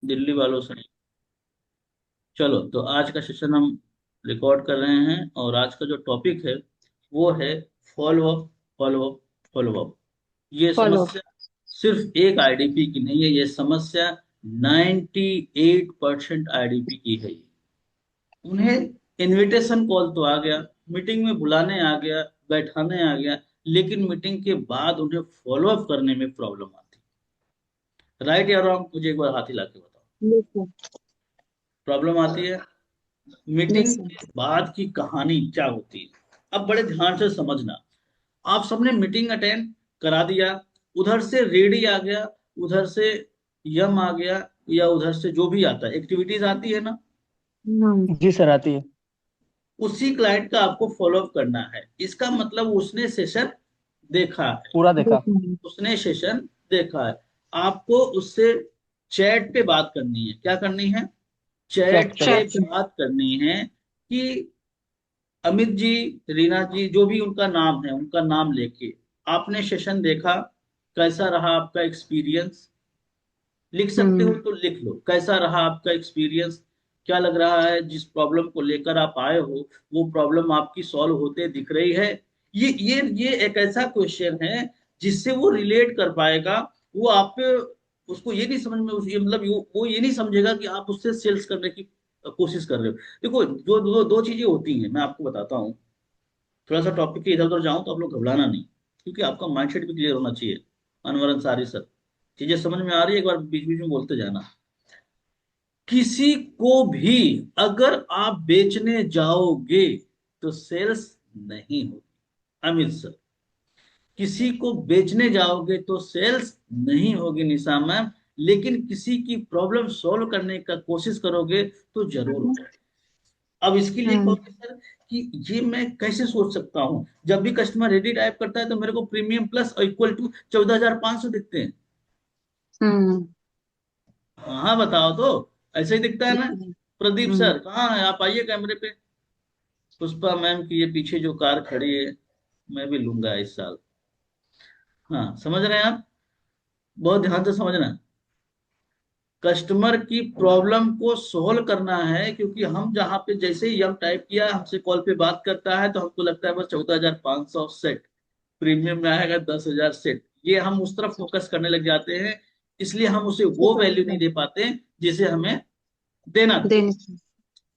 दिल्ली वालों से नहीं। चलो, तो आज का सेशन हम रिकॉर्ड कर रहे हैं और आज का जो टॉपिक है वो है follow up, follow up, follow up. ये फॉलो। समस्या सिर्फ एक आईडीपी की नहीं है, ये समस्या 98% आईडीपी की है। उन्हें इनविटेशन कॉल तो आ गया, मीटिंग में बुलाने आ गया, बैठाने आ गया, लेकिन मीटिंग के बाद उन्हें फॉलो अप करने में प्रॉब्लम आती। राइट या रॉन्ग? मुझे एक बार हाथ हिला के बताओ। बिल्कुल। प्रॉब्लम आती है। Yes meeting sir. के बाद की कहानी क्या होती है, अब बड़े ध्यान से समझना। आप सबने मीटिंग अटेंड करा दिया, उधर से रेडी आ गया, उधर से यम आ गया, या उधर से जो भी आता है, एक्टिविटीज आती है ना, जी सर, आती है। उसी क्लाइंट का आपको फॉलो अप करना है। इसका मतलब उसने सेशन देखा है, पूरा देखा। बिल्कुल उसने सेशन देखा है। आपको उससे चैट पे बात करनी है। क्या करनी है? चैट चैट पे पे बात। चैट। बात करनी है कि अमित जी, रीना जी, जो भी उनका नाम है, उनका नाम लेके आपने सेशन देखा, कैसा रहा आपका एक्सपीरियंस? लिख सकते हो हम्म। तो लिख लो, कैसा रहा आपका एक्सपीरियंस? क्या लग रहा है जिस प्रॉब्लम को लेकर आप आए हो वो प्रॉब्लम आपकी सॉल्व होते दिख रही है? ये एक ऐसा क्वेश्चन है जिससे वो रिलेट कर पाएगा। वो आप पे, उसको ये नहीं समझ में ये मतलब वो ये नहीं समझेगा कि आप उससे सेल्स करने की कोशिश कर रहे हो। देखो, दो चीजें होती हैं, मैं आपको बताता हूँ। थोड़ा सा टॉपिक के इधर उधर जाऊं तो आप लोग घबराना नहीं, क्योंकि आपका माइंडसेट भी क्लियर होना चाहिए। अनवर अंसारी सर, चीजें समझ में आ रही है? एक बार बीच बीच में बोलते जाना। किसी को भी अगर आप बेचने जाओगे तो सेल्स नहीं होगी। अमित सर, किसी को बेचने जाओगे तो सेल्स नहीं होगी निशा मैम, लेकिन किसी की प्रॉब्लम सॉल्व करने का कोशिश करोगे तो जरूर होगी। अब इसके लिए हम्म। कहोगे सर कि ये मैं कैसे सोच सकता हूँ, जब भी कस्टमर रेडी टाइप करता है तो मेरे को प्रीमियम प्लस और इक्वल टू 14,500 दिखते हैं। हम्म। हाँ हाँ, बताओ तो। ऐसे ही दिखता है ना? हम्म। प्रदीप हम्म। सर कहाँ है? आप आइए कैमरे पे। पुष्पा मैम की ये पीछे जो कार खड़ी है, मैं भी लूंगा इस साल। हाँ, समझ रहे हैं आप? बहुत ध्यान से समझना। कस्टमर की प्रॉब्लम को सोल्व करना है, क्योंकि हम जहां पे जैसे ही हम टाइप किया, हमसे कॉल पे बात करता है तो हमको लगता है बस 14,500 सेट, प्रीमियम में आएगा 10,000 सेट। ये हम उस तरफ फोकस करने लग जाते हैं, इसलिए हम उसे वो वैल्यू नहीं दे पाते जिसे हमें देना था, देने से।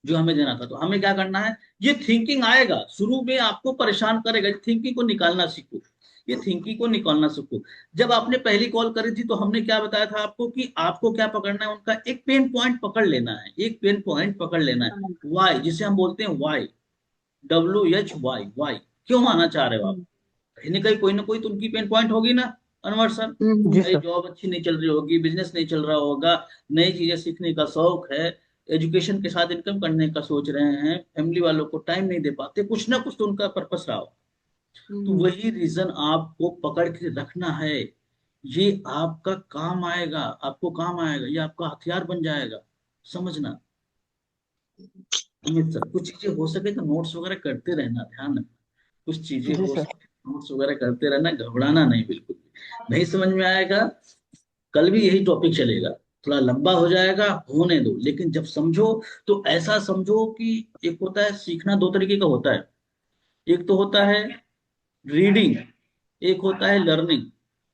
जो हमें देना था। तो हमें क्या करना है? ये थिंकिंग आएगा, शुरू में आपको परेशान करेगा, थिंकिंग को निकालना सीखो। ये थिंकिंग को निकालना सीखो। जब आपने पहली कॉल करी थी तो हमने क्या बताया था आपको कि आपको क्या पकड़ना है? उनका एक पेन पॉइंट पकड़ लेना है, एक पेन पॉइंट पकड़ लेना है। हाँ। वाई, जिसे हम बोलते हैं वाई, WHY, वाई। क्यों आना चाह रहे हो आप? हम्म। कहीं ना कहीं कोई ना कोई तो उनकी पेन पॉइंट होगी ना, अनवर सर। हम्म। जी भाई सर। जॉब अच्छी नहीं चल रही होगी, बिजनेस नहीं चल रहा होगा, नई चीजें सीखने का शौक है, एजुकेशन के साथ इनकम करने का सोच रहे हैं, फैमिली वालों को टाइम नहीं दे पाते, कुछ ना कुछ तो उनका पर्पस रहा हो। तो हम्म। वही रीजन आपको पकड़ के रखना है। ये आपका काम आएगा, आपको काम आएगा, ये आपका हथियार बन जाएगा। समझना। अमित सर, कुछ चीजें हो सके तो नोट्स वगैरह करते रहना, ध्यान रखना। कुछ चीजें जी हो सर। सके नोट्स वगैरह करते रहना, घबराना नहीं बिल्कुल भी। नहीं समझ में आएगा, कल भी यही टॉपिक चलेगा। थोड़ा लंबा हो जाएगा, होने दो, लेकिन जब समझो तो ऐसा समझो कि एक होता है सीखना, दो तरीके का होता है। एक तो होता है रीडिंग, एक होता है लर्निंग।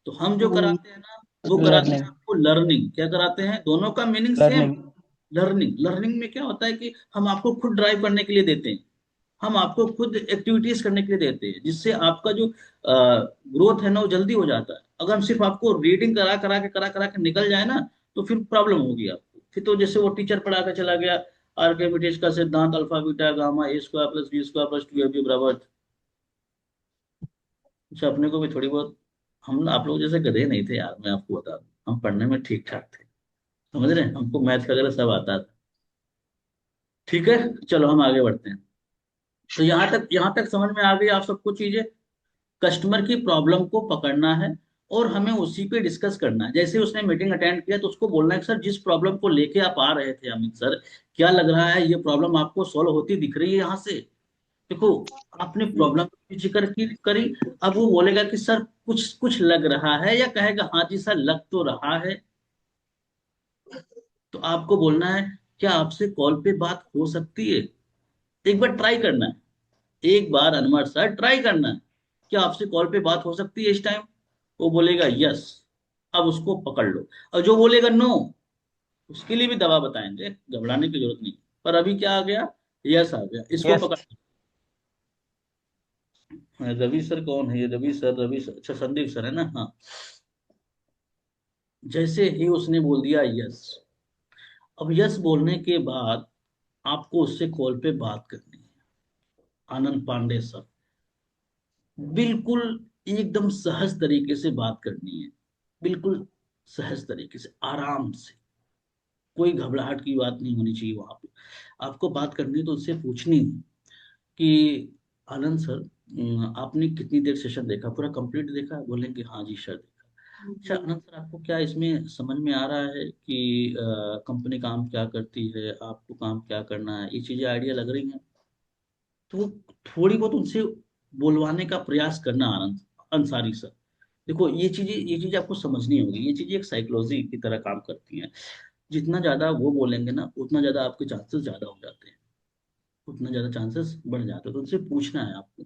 तो हम जो हम्म। कराते हैं ना, वो कराते हैं लर्निंग। आपको लर्निंग। क्या कराते हैं? दोनों का meaning same. Learning. Learning, learning में क्या होता है कि हम आपको खुद ड्राइव करने के लिए देते हैं, हम आपको खुद एक्टिविटीज करने के लिए देते हैं, जिससे आपका जो ग्रोथ है ना वो जल्दी हो जाता है। अगर हम सिर्फ आपको रीडिंग करा करा के निकल जाए ना, तो फिर प्रॉब्लम होगी आपको। फिर तो जैसे वो टीचर पढ़ा के चला गया, आर्किमिडीज का सिद्धांत, alpha beta gamma A square plus B square plus 2ab बराबर। अच्छा, अपने को भी थोड़ी बहुत, हम आप लोग जैसे गधे नहीं थे यार, मैं आपको बता दूं, हम पढ़ने में ठीक ठाक थे। समझ रहे हैं? हमको मैथ वगैरह सब आता था। ठीक है, चलो हम आगे बढ़ते हैं। तो यहाँ तक समझ में आ गई आप सबको चीजें। कस्टमर की प्रॉब्लम को पकड़ना है और हमें उसी पे डिस्कस करना है। जैसे उसने मीटिंग अटेंड किया तो उसको बोलना है कि सर, जिस प्रॉब्लम को लेके आप आ रहे थे अमित सर, क्या लग रहा है ये प्रॉब्लम आपको सॉल्व होती दिख रही है यहाँ से? देखो, आपने प्रॉब्लम की जिक्र की करी। अब वो बोलेगा कि सर कुछ कुछ लग रहा है, या कहेगा हाँ जी सर लग तो रहा है। तो आपको बोलना है, क्या आपसे कॉल पे बात हो सकती है? एक बार ट्राई करना है। एक बार अनवर सर ट्राई करना है, क्या आपसे कॉल पे बात हो सकती है इस टाइम? वो बोलेगा यस, अब उसको पकड़ लो। और जो बोलेगा नो, उसके लिए भी दवा बताएंगे, घबराने की जरूरत नहीं। पर अभी क्या आ गया? यस आ गया, इसको यस। पकड़। रवि सर कौन है ये? रवि सर, अच्छा संदीप सर है ना, हाँ। जैसे ही उसने बोल दिया यस, अब यस बोलने के बाद आपको उससे कॉल पे बात करनी है। आनंद पांडे सर, बिल्कुल एकदम सहज तरीके से बात करनी है। बिल्कुल सहज तरीके से, आराम से। कोई घबराहट की बात नहीं होनी चाहिए वहां पे। आपको बात करनी है तो उससे पूछनी है कि आनंद सर, आपने कितनी देर सेशन देखा, पूरा कंप्लीट देखा? बोलेंगे हाँ जी सर देखा। अच्छा आनंद सर, आपको क्या इसमें समझ में आ रहा है कि कंपनी काम क्या करती है, आपको काम क्या करना है, ये चीजें आइडिया लग रही हैं? तो वो थोड़ी बहुत उनसे बोलवाने का प्रयास करना, आनंद अंसारी सर। देखो ये चीजें आपको समझनी होगी। ये चीजें एक साइकोलॉजी की तरह काम करती हैं। जितना ज्यादा वो बोलेंगे ना, उतना ज्यादा आपके चांसेस ज्यादा हो जाते हैं, उतना ज्यादा चांसेस बढ़ जाते हैं। तो उनसे पूछना है आपको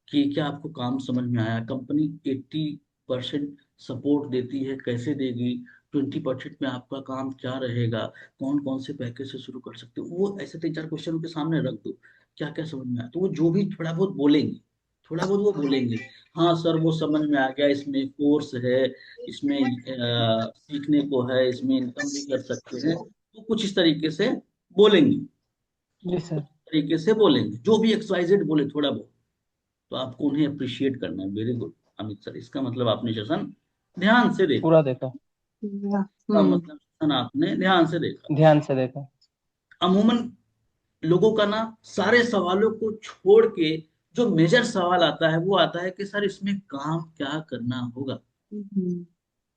कि क्या आपको काम समझ में आया, कंपनी 80% सपोर्ट देती है, कैसे देगी, 20% में आपका काम क्या रहेगा, कौन कौन से पैकेज से शुरू कर सकते हो। वो ऐसे 3 4 क्वेश्चन उनके सामने रख दो, क्या क्या समझ में आया। तो वो जो भी थोड़ा बहुत बोलेंगे, थोड़ा बहुत वो बोलेंगे, हाँ सर वो समझ में आ गया, इसमें कोर्स है, इसमें सीखने को है, इसमें इनकम भी कर सकते हैं। तो कुछ इस तरीके से बोलेंगे, जी कुछ सर। इस तरीके से बोलेंगे, जो भी एक्सवाइजेड बोले थोड़ा बहुत। तो आपको उन्हें अप्रिशिएट करना है। वेरी गुड अमित सर, इसका मतलब आपने सेशन ध्यान से देखा। पूरा देखा। इसका मतलब सेशन आपने ध्यान से देखा। ध्यान से देखा। अमूमन लोगों का ना, सारे सवालों को छोड़ के जो मेजर सवाल आता है वो आता है कि सर इसमें काम क्या करना होगा,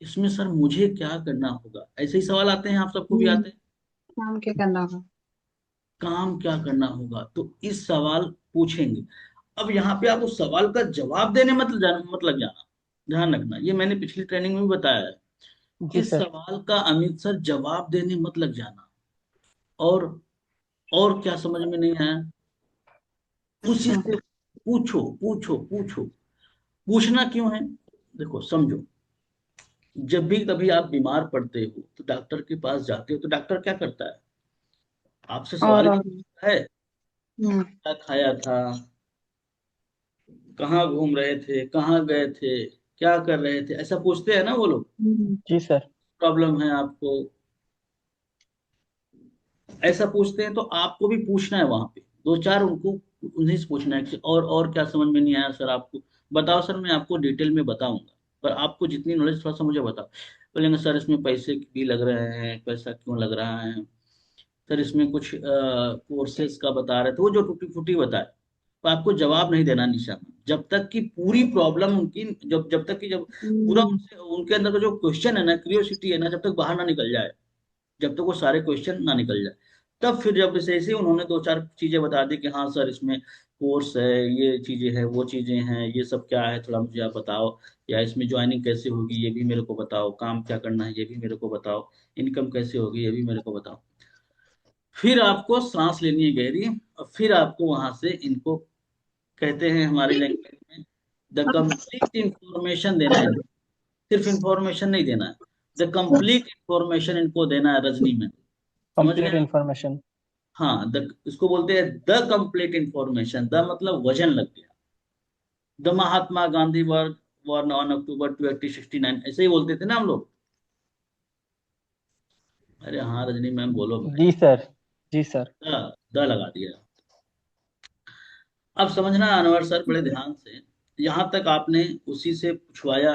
इसमें सर मुझे क्या करना होगा। ऐसे ही सवाल आते हैं, आप सबको भी आते हैं। काम क्या करना होगा। काम क्या करना होगा, तो इस सवाल पूछेंगे। अब यहाँ पे आप उस सवाल का जवाब देने मत लग जाना। ध्यान रखना, ये मैंने पिछली ट्रेनिंग में भी बताया है। जी इस सर। सवाल का अमित सर जवाब देने मत लग जाना। और और क्या समझ में नहीं आया, उसी अच्छा। से पूछो पूछो पूछो। पूछना क्यों है? देखो समझो, जब भी कभी आप बीमार पड़ते हो तो डॉक्टर के पास जाते हो, तो डॉक्टर क्या करता है? आपसे सवाल और पूछता है, हम्म। क्या खाया था, कहाँ घूम रहे थे, कहाँ गए थे, क्या कर रहे थे, ऐसा पूछते हैं ना वो लोग। जी सर। प्रॉब्लम है आपको, ऐसा पूछते हैं। तो आपको भी पूछना है वहां पे, 2 4 उनको, उन्हीं से पूछना है कि और क्या समझ में नहीं आया सर आपको, बताओ सर मैं आपको डिटेल में बताऊंगा, पर आपको जितनी नॉलेज थोड़ा सा मुझे बताओ। बोलेंगे सर इसमें पैसे भी लग रहे हैं, पैसा क्यों लग रहा है सर, इसमें कुछ कोर्सेज का बता रहे थे, वो जो टूटी फूटी बताए। तो आपको जवाब नहीं देना निशा, जब तक कि पूरी प्रॉब्लम उनकी, जब जब तक कि जब पूरा उनसे, उनके अंदर का जो क्वेश्चन है ना, क्यूरियोसिटी है ना, जब तक बाहर ना निकल जाए, जब तक वो सारे क्वेश्चन ना निकल जाए, तब फिर जब जैसे ऐसे उन्होंने 2 4 चीजें बता दी कि हाँ सर इसमें कोर्स है, ये चीजें हैं, वो चीजें हैं, ये सब क्या है थोड़ा मुझे आप बताओ, या इसमें ज्वाइनिंग कैसे होगी ये भी मेरे को बताओ, काम क्या करना है ये भी मेरे को बताओ, इनकम कैसे होगी ये भी मेरे को बताओ। फिर आपको सांस लेनी है गहरी, और फिर आपको वहां से इनको, कहते हैं हमारी लैंग्वेज में, द कंप्लीट इंफॉर्मेशन देना है। सिर्फ इंफॉर्मेशन नहीं देना है, द कंप्लीट इंफॉर्मेशन इनको देना है रजनी में। समझ गए कंप्लीट आप? इंफॉर्मेशन। हाँ, द इसको बोलते हैं द कंप्लीट इंफॉर्मेशन। द मतलब वजन लग गया। The Mahatma Gandhi were on October 1869, ऐसे ही बोलते थे ना हम लोग। अरे हाँ रजनी मैम बोलो भाई। जी सर। जी सर। द लगा दिया। अब समझना अनवर सर बड़े ध्यान से, यहां तक आपने उसी से पूछवाया,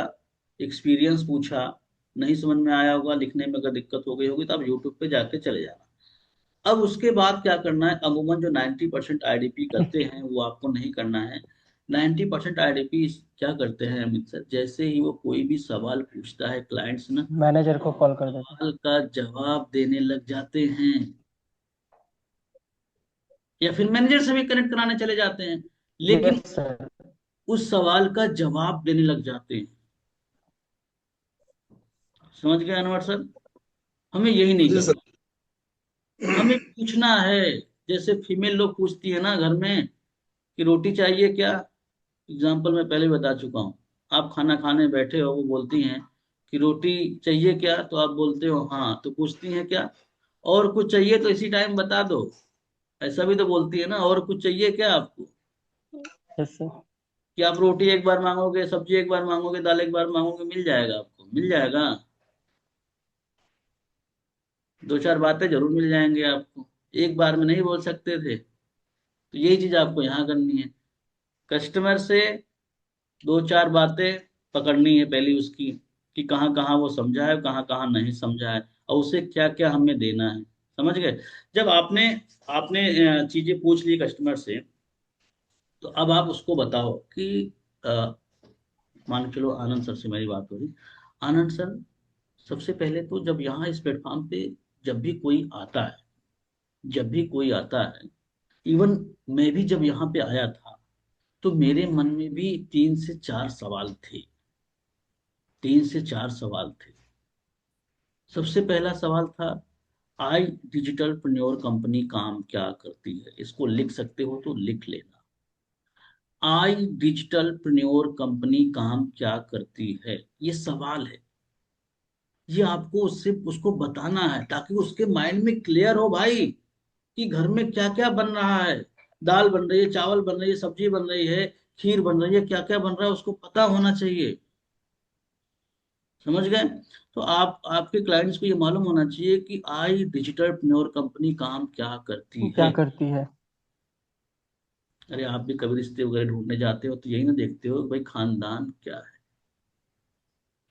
एक्सपीरियंस पूछा, नहीं समझ में आया होगा, लिखने में अगर दिक्कत हो गई होगी तो आप यूट्यूब पे जाके चले जाना। अब उसके बाद क्या करना है, अमूमन जो 90% आईडीपी करते हैं वो आपको नहीं करना है। 90% आईडीपी क्या करते हैं अमित सर, जैसे ही वो कोई भी सवाल पूछता है क्लाइंट्स ना, मैनेजर को कॉल कर देते सवाल का जवाब देने लग जाते हैं, या फिर मैनेजर से भी कनेक्ट कराने चले जाते हैं, हैं। लेकिन यस सर। उस सवाल का जवाब देने लग जाते हैं। समझ गए अनवर सर? हमें यही नहीं जी सर। करना, हमें पूछना है। जैसे फीमेल लोग पूछती है ना घर में कि रोटी चाहिए क्या, एग्जाम्पल मैं पहले बता चुका हूँ। आप खाना खाने बैठे हो, वो बोलती हैं कि रोटी चाहिए क्या, तो आप बोलते हो हाँ, तो पूछती हैं क्या, और कुछ चाहिए तो इसी टाइम बता दो, ऐसा भी तो बोलती है ना, और कुछ चाहिए क्या आपको। Yes sir. कि आप रोटी एक बार मांगोगे, सब्जी एक बार मांगोगे, दाल एक बार मांगोगे, मिल जाएगा आपको, मिल जाएगा। दो चार बातें जरूर मिल जाएंगे आपको, एक बार में नहीं बोल सकते थे। तो यही चीज आपको यहाँ करनी है, कस्टमर से दो चार बातें पकड़नी है पहली उसकी, कि कहाँ कहाँ वो समझा है, कहाँ कहाँ नहीं समझा है, और उसे क्या क्या हमें देना है। समझ गए। जब आपने आपने चीजें पूछ ली कस्टमर से, तो अब आप उसको बताओ कि अ, मान के चलो आनंद सर से मेरी बात हो रही, आनंद सर, सबसे पहले तो जब यहाँ इस प्लेटफॉर्म पे जब भी कोई आता है, जब भी कोई आता है, इवन मैं भी जब यहाँ पे आया था, तो मेरे मन में भी तीन से चार सवाल थे, तीन से चार सवाल थे। सबसे पहला सवाल था, आई डिजिटल प्रन्योर कंपनी काम क्या करती है, इसको लिख सकते हो तो लिख लेना। आई डिजिटल प्रन्योर कंपनी काम क्या करती है, ये सवाल है। ये आपको उससे उसको बताना है, ताकि उसके माइंड में क्लियर हो भाई, कि घर में क्या क्या बन रहा है। दाल बन रही है, चावल बन रही है, सब्जी बन रही है, खीर बन रही है, क्या क्या बन रहा है उसको पता होना चाहिए। समझ गए। तो आप आपके क्लाइंट्स को ये मालूम होना चाहिए कि आई डिजिटल प्रेन्योर कंपनी काम क्या करती क्या है। करती है। अरे आप भी कभी रिश्ते वगैरह ढूंढने जाते हो तो यही ना देखते हो भाई, खानदान क्या है,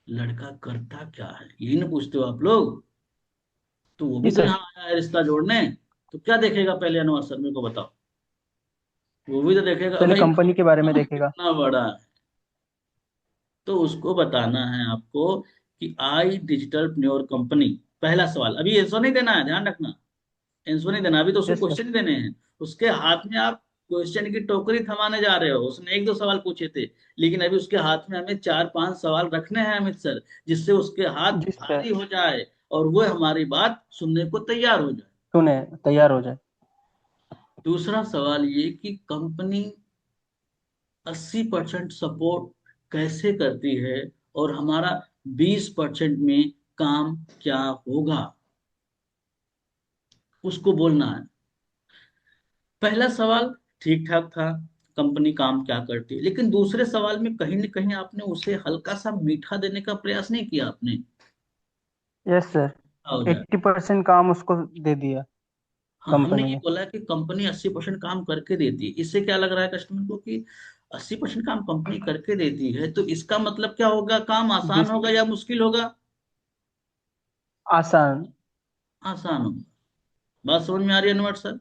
लड़का करता क्या है, यही ना पूछते हो आप लोग। तो वो जी भी तो सर। यहाँ आया है रिश्ता जोड़ने, तो क्या देखेगा पहले अनवर सर, मेरे को बताओ। वो भी तो देखेगा पहले भाई कंपनी के बारे में खानदान देखेगा। कितना बड़ा है। तो उसको बताना है आपको कि आई डिजिटल प्रेन्योर कंपनी। पहला सवाल, अभी आंसर नहीं देना है, ध्यान रखना, आंसर नहीं देना, अभी तो उसको यस सर। क्वेश्चन ही देने हैं। उसके हाथ में आप क्वेश्चन की टोकरी थमाने जा रहे हो, उसने एक दो सवाल पूछे थे, लेकिन अभी उसके हाथ में हमें चार पांच सवाल रखने हैं अमित सर, जिससे उसके हाथ जी भारी सर। हो जाए और वो हमारी बात सुनने को तैयार हो जाए। सुने, तैयार हो जाए। दूसरा सवाल ये कि कंपनी 80% सपोर्ट कैसे करती है, और हमारा 20% में काम क्या होगा, उसको बोलना है। पहला सवाल ठीक ठाक था, कंपनी काम क्या करती है, लेकिन दूसरे सवाल में कहीं ना कहीं आपने उसे हल्का सा मीठा देने का प्रयास नहीं किया आपने। Yes sir. हो जाए। 80% काम उसको दे दिया हाँ, हमने कंपनी ये ने। बोला कि कंपनी 80% काम करके देती है, इससे क्या लग रहा है कस्टमर को कि 80% काम कंपनी करके देती है, तो इसका मतलब क्या होगा, काम आसान जिस होगा या मुश्किल होगा। आसान। आसान होगा। बात समझ में आ रही है अनवर सर।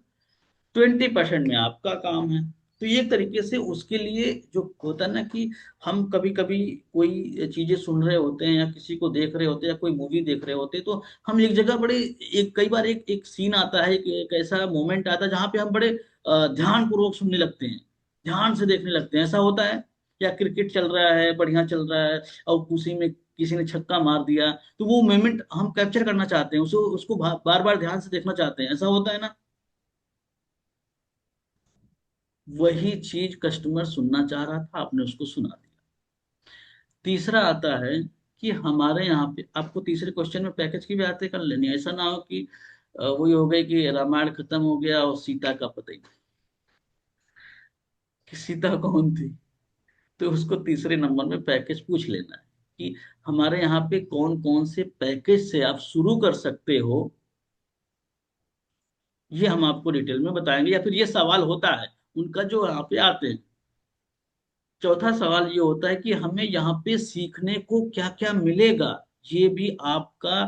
20% में आपका काम है। तो ये तरीके से उसके लिए जो होता है ना कि हम कभी कभी कोई चीजें सुन रहे होते हैं, या किसी को देख रहे होते हैं, या कोई मूवी देख रहे होते हैं, तो हम एक जगह बड़े, एक कई बार एक एक सीन आता है, एक ऐसा मोमेंट आता है जहाँ पे हम बड़े ध्यान पूर्वक सुनने लगते हैं, ध्यान से देखने लगते हैं, ऐसा होता है। या क्रिकेट चल रहा है, बढ़िया चल रहा है, और उसी में किसी ने छक्का मार दिया, तो वो मोमेंट हम कैप्चर करना चाहते हैं, उसको उसको बार बार ध्यान से देखना चाहते हैं, ऐसा होता है ना। वही चीज कस्टमर सुनना चाह रहा था, आपने उसको सुना दिया। तीसरा आता है कि हमारे यहाँ पे आपको तीसरे क्वेश्चन में पैकेज की भी बातें कर लेनी है, ऐसा ना हो कि वही हो गई कि रामायण खत्म हो गया और सीता का पता ही नहीं कि सीता कौन थी। तो उसको तीसरे नंबर में पैकेज पूछ लेना है कि हमारे यहाँ पे कौन कौन से पैकेज से आप शुरू कर सकते हो, ये हम आपको डिटेल में बताएंगे, या फिर ये सवाल होता है उनका जो यहाँ पे आते हैं। चौथा सवाल ये होता है कि हमें यहाँ पे सीखने को क्या क्या मिलेगा, ये भी आपका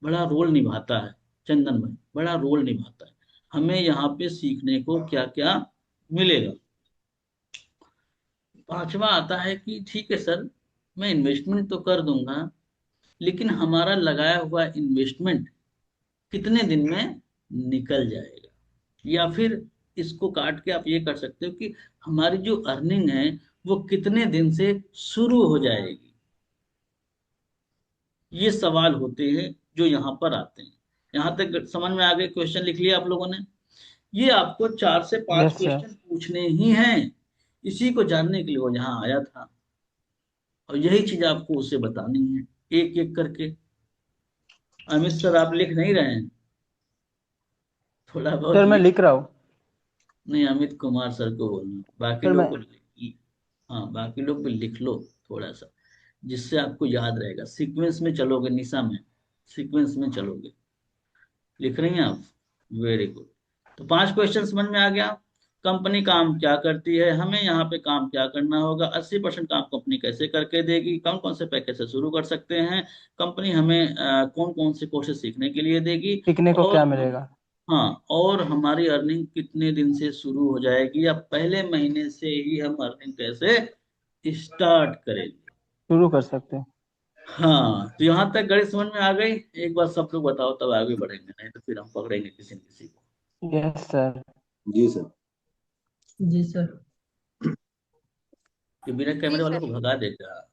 बड़ा रोल निभाता है, चंदन भाई, बड़ा रोल निभाता है। हमें यहाँ पे सीखने को क्या क्या मिलेगा। पांचवा आता है कि ठीक है सर, मैं इन्वेस्टमेंट तो कर दूंगा, लेकिन हमारा लगाया हुआ इन्वेस्टमेंट कितने दिन में निकल जाएगा। या फिर इसको काट के आप ये कर सकते हो कि हमारी जो अर्निंग है वो कितने दिन से शुरू हो जाएगी। ये सवाल होते हैं जो यहाँ पर आते हैं। यहाँ तक समझ में आ गए? क्वेश्चन लिख लिया आप लोगों ने? ये आपको 4 से 5 यस सर। क्वेश्चन पूछने ही हैं। इसी को जानने के लिए वो यहाँ आया था, और यही चीज आपको उसे बतानी है, एक एक करके। अमित सर, आप लिख नहीं रहे हैं? थोड़ा बहुत सर मैं लिख। लिख रहा हूँ। नहीं, अमित कुमार सर को बोलना, बाकी सर लोग मैं। को हाँ, बाकी लोग भी लिख लो थोड़ा सा, जिससे आपको याद रहेगा। सीक्वेंस में चलोगे निशा में, सीक्वेंस में चलोगे। लिख रही हैं आप? Very good. तो 5 क्वेश्चन समझ में आ गया। कंपनी काम क्या करती है, हमें यहाँ पे काम क्या करना होगा, 80% काम कंपनी कैसे करके देगी, कौन कौन से पैकेज से शुरू कर सकते हैं, कंपनी हमें कौन कौन से कोर्सेज सीखने के लिए देगी, सीखने को और क्या मिलेगा। हाँ, और हमारी अर्निंग कितने दिन से शुरू हो जाएगी, या पहले महीने से ही हम अर्निंग कैसे स्टार्ट करेंगे। शुरू कर सकते हैं। हाँ, तो यहाँ तक गणित समझ में आ गई? एक बार सब लोग बताओ, तब आगे बढ़ेंगे, नहीं तो फिर हम पकड़ेंगे किसी न किसी को। Yes sir. जी सर। जी सर। कि बिना कैमरे वालों को भगा देगा।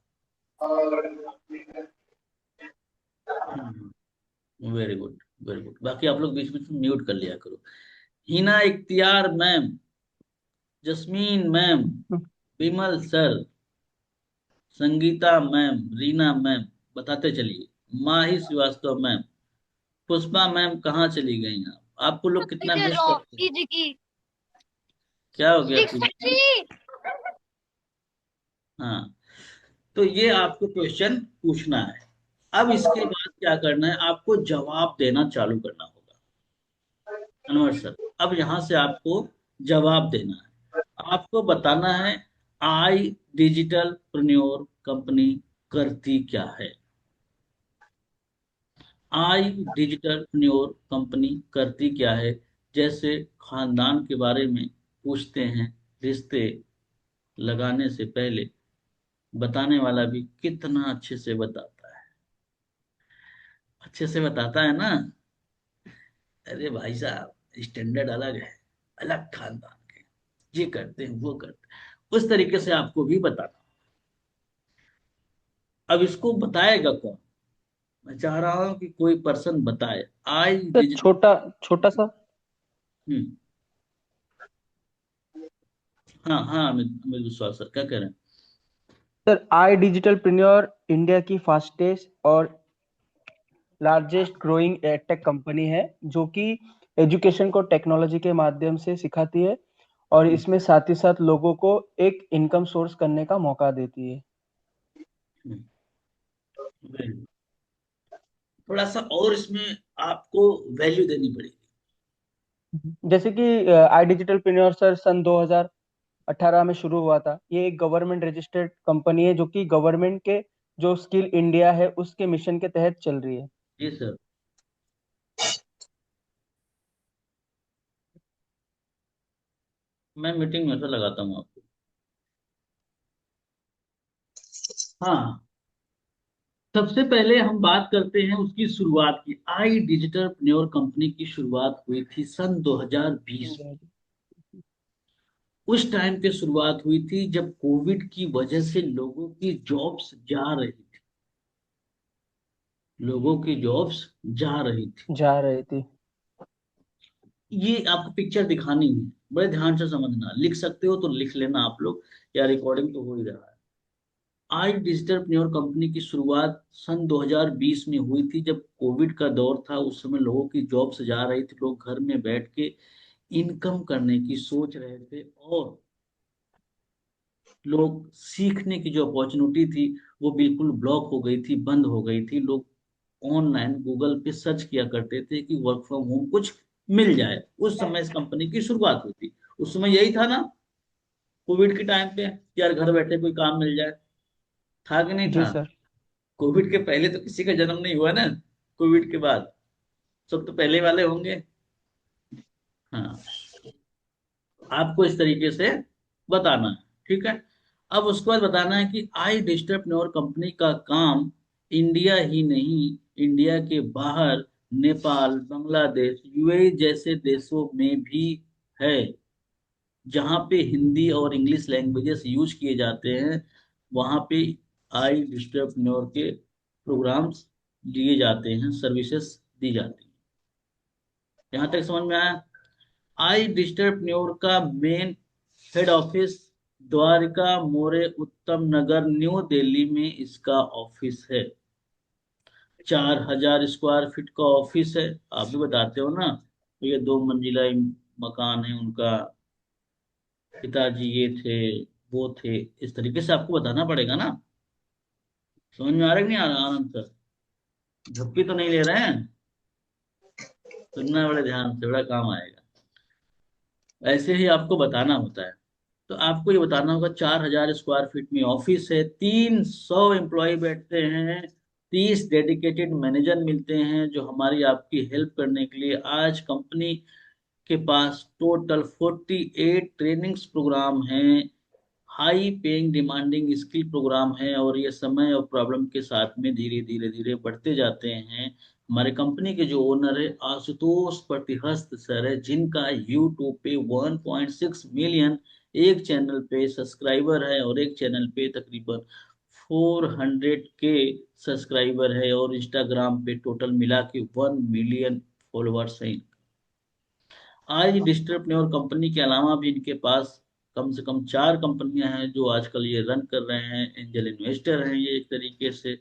Very good, very good. बाकी आप लोग बीच बीच में म्यूट कर लिया करो। Hina Ikhtiyar ma'am, Jasmine ma'am, Vimal sir, Sangeeta ma'am, Reena ma'am, बताते चलिए। माही श्रीवास्तव मैम, पुष्पा मैम कहाँ चली गई आप? आपको लोग कितना मिस करते हैं? क्या हो गया पीछे? हाँ, तो ये आपको क्वेश्चन पूछना है। अब इसके बाद क्या करना है, आपको जवाब देना चालू करना होगा। अनवर सर, अब यहां से आपको जवाब देना है। आपको बताना है आई डिजिटल प्रन्योर कंपनी करती क्या है। आई डिजिटल प्रन्योर कंपनी करती क्या है? जैसे खानदान के बारे में पूछते हैं, रिश्ते लगाने से पहले बताने वाला भी कितना अच्छे से बताता है। अच्छे से बताता है ना? अरे भाई साहब, स्टैंडर्ड अलग है, अलग खानदान के, ये करते हैं वो करते हैं, उस तरीके से आपको भी बताना। अब इसको बताएगा कौन? मैं चाह रहा हूं कि कोई पर्सन बताए। आई सर डिजिटल। छोटा छोटा सा। हम्म। हाँ हाँ, अमित अमित विश्वास सर क्या कह रहे हैं? सर आई डिजिटल प्रीन्योर इंडिया की फास्टेस्ट और लार्जेस्ट ग्रोइंग एडटेक कंपनी है, जो कि एजुकेशन को टेक्नोलॉजी के माध्यम से सिखाती है और हम्म, इसमें साथ ही साथ लोगों को एक इनकम सोर्स करने का मौका देती है। हम्म, very good। थोड़ा सा और इसमें आपको वैल्यू देनी पड़ेगी। जैसे कि आई डिजिटल प्रीन्योर सर सन 2018 में शुरू हुआ था। ये एक गवर्नमेंट रजिस्टर्ड कंपनी है जो कि गवर्नमेंट के जो स्किल इंडिया है उसके मिशन के तहत चल रही है। जी सर। मैं मीटिंग में से लगाता हूँ आपको। हाँ, सबसे पहले हम बात करते हैं उसकी शुरुआत की। आई डिजिटल कंपनी की शुरुआत हुई थी सन 2020। उस टाइम पे शुरुआत हुई थी जब कोविड की वजह से लोगों की जॉब्स जा रही थी, लोगों की जॉब्स जा रही थी। जा रही थी। ये आपको पिक्चर दिखानी है, बड़े ध्यान से समझना। लिख सकते हो तो लिख लेना आप लोग, या रिकॉर्डिंग तो हो ही रहा है। आई डिजिटल कंपनी की शुरुआत सन 2020 में हुई थी, जब कोविड का दौर था। उस समय लोगों की जॉब्स जा रही थी, लोग घर में बैठ के इनकम करने की सोच रहे थे, और लोग सीखने की जो अपॉर्चुनिटी थी वो बिल्कुल ब्लॉक हो गई थी, बंद हो गई थी। लोग ऑनलाइन गूगल पे सर्च किया करते थे कि वर्क फ्रॉम होम कुछ मिल जाए। उस समय इस कंपनी की शुरुआत हुई थी। उस समय यही था ना, कोविड के टाइम पे, कि यार घर बैठे कोई काम मिल जाए। था कि नहीं जी था? सर। कोविड के पहले तो किसी का जन्म नहीं हुआ ना, कोविड के बाद सब तो पहले वाले होंगे। हाँ, आपको इस तरीके से बताना है, ठीक है। अब उसके बाद बताना है कि आई डिजिटल कंपनी का काम इंडिया ही नहीं, इंडिया के बाहर नेपाल, बांग्लादेश, यूएई जैसे देशों में भी है, जहाँ पे हिंदी और इंग्लिश लैंग्वेजेस यूज किए जाते हैं। वहाँ पे आई डिजिटल के प्रोग्राम्स दिए जाते हैं, सर्विसेज दी जाती हैं। यहाँ तक समझ में आया? आई डिजिटलप्रेन्योर का मेन हेड ऑफिस द्वारिका मोरे उत्तम नगर न्यू दिल्ली में इसका ऑफिस है। 4,000 स्क्वायर फीट का ऑफिस है। आप भी बताते हो ना, तो ये 2 मंजिला मकान है उनका, पिताजी ये थे, वो थे, इस तरीके से आपको बताना पड़ेगा ना। समझ में आ रहा है कि नहीं आ रहा आनंद सर? झपकी तो नहीं ले रहे हैं? सुनना बड़े ध्यान से, बड़ा काम आएगा। ऐसे ही आपको बताना होता है। तो आपको ये बताना होगा 4,000 स्क्वायर फीट में ऑफिस है, 300 एम्प्लॉय बैठते हैं, 30 डेडिकेटेड मैनेजर मिलते हैं जो हमारी आपकी हेल्प करने के लिए। आज कंपनी के पास टोटल 48 ट्रेनिंग्स प्रोग्राम हैं, high paying demanding skill program है, और ये समय और प्रॉब्लम के साथ में धीरे धीरे धीरे बढ़ते जाते हैं। हमारे कंपनी के जो ओनर है आशुतोष प्रतिहस्त सर है, जिनका यूट्यूब पे 1.6 मिलियन एक चैनल पे सब्सक्राइबर है, और एक चैनल पे तकरीबन 400 के सब्सक्राइबर है, और इंस्टाग्राम पे टोटल मिला के 1 मिलियन फॉलोअर्स हैं। आज डिस्टरप्रेन्योर कंपनी के अलावा भी इनके पास कम से कम 4 कंपनियां हैं जो आजकल ये रन कर रहे हैं। एंजल इन्वेस्टर हैं ये एक तरीके से,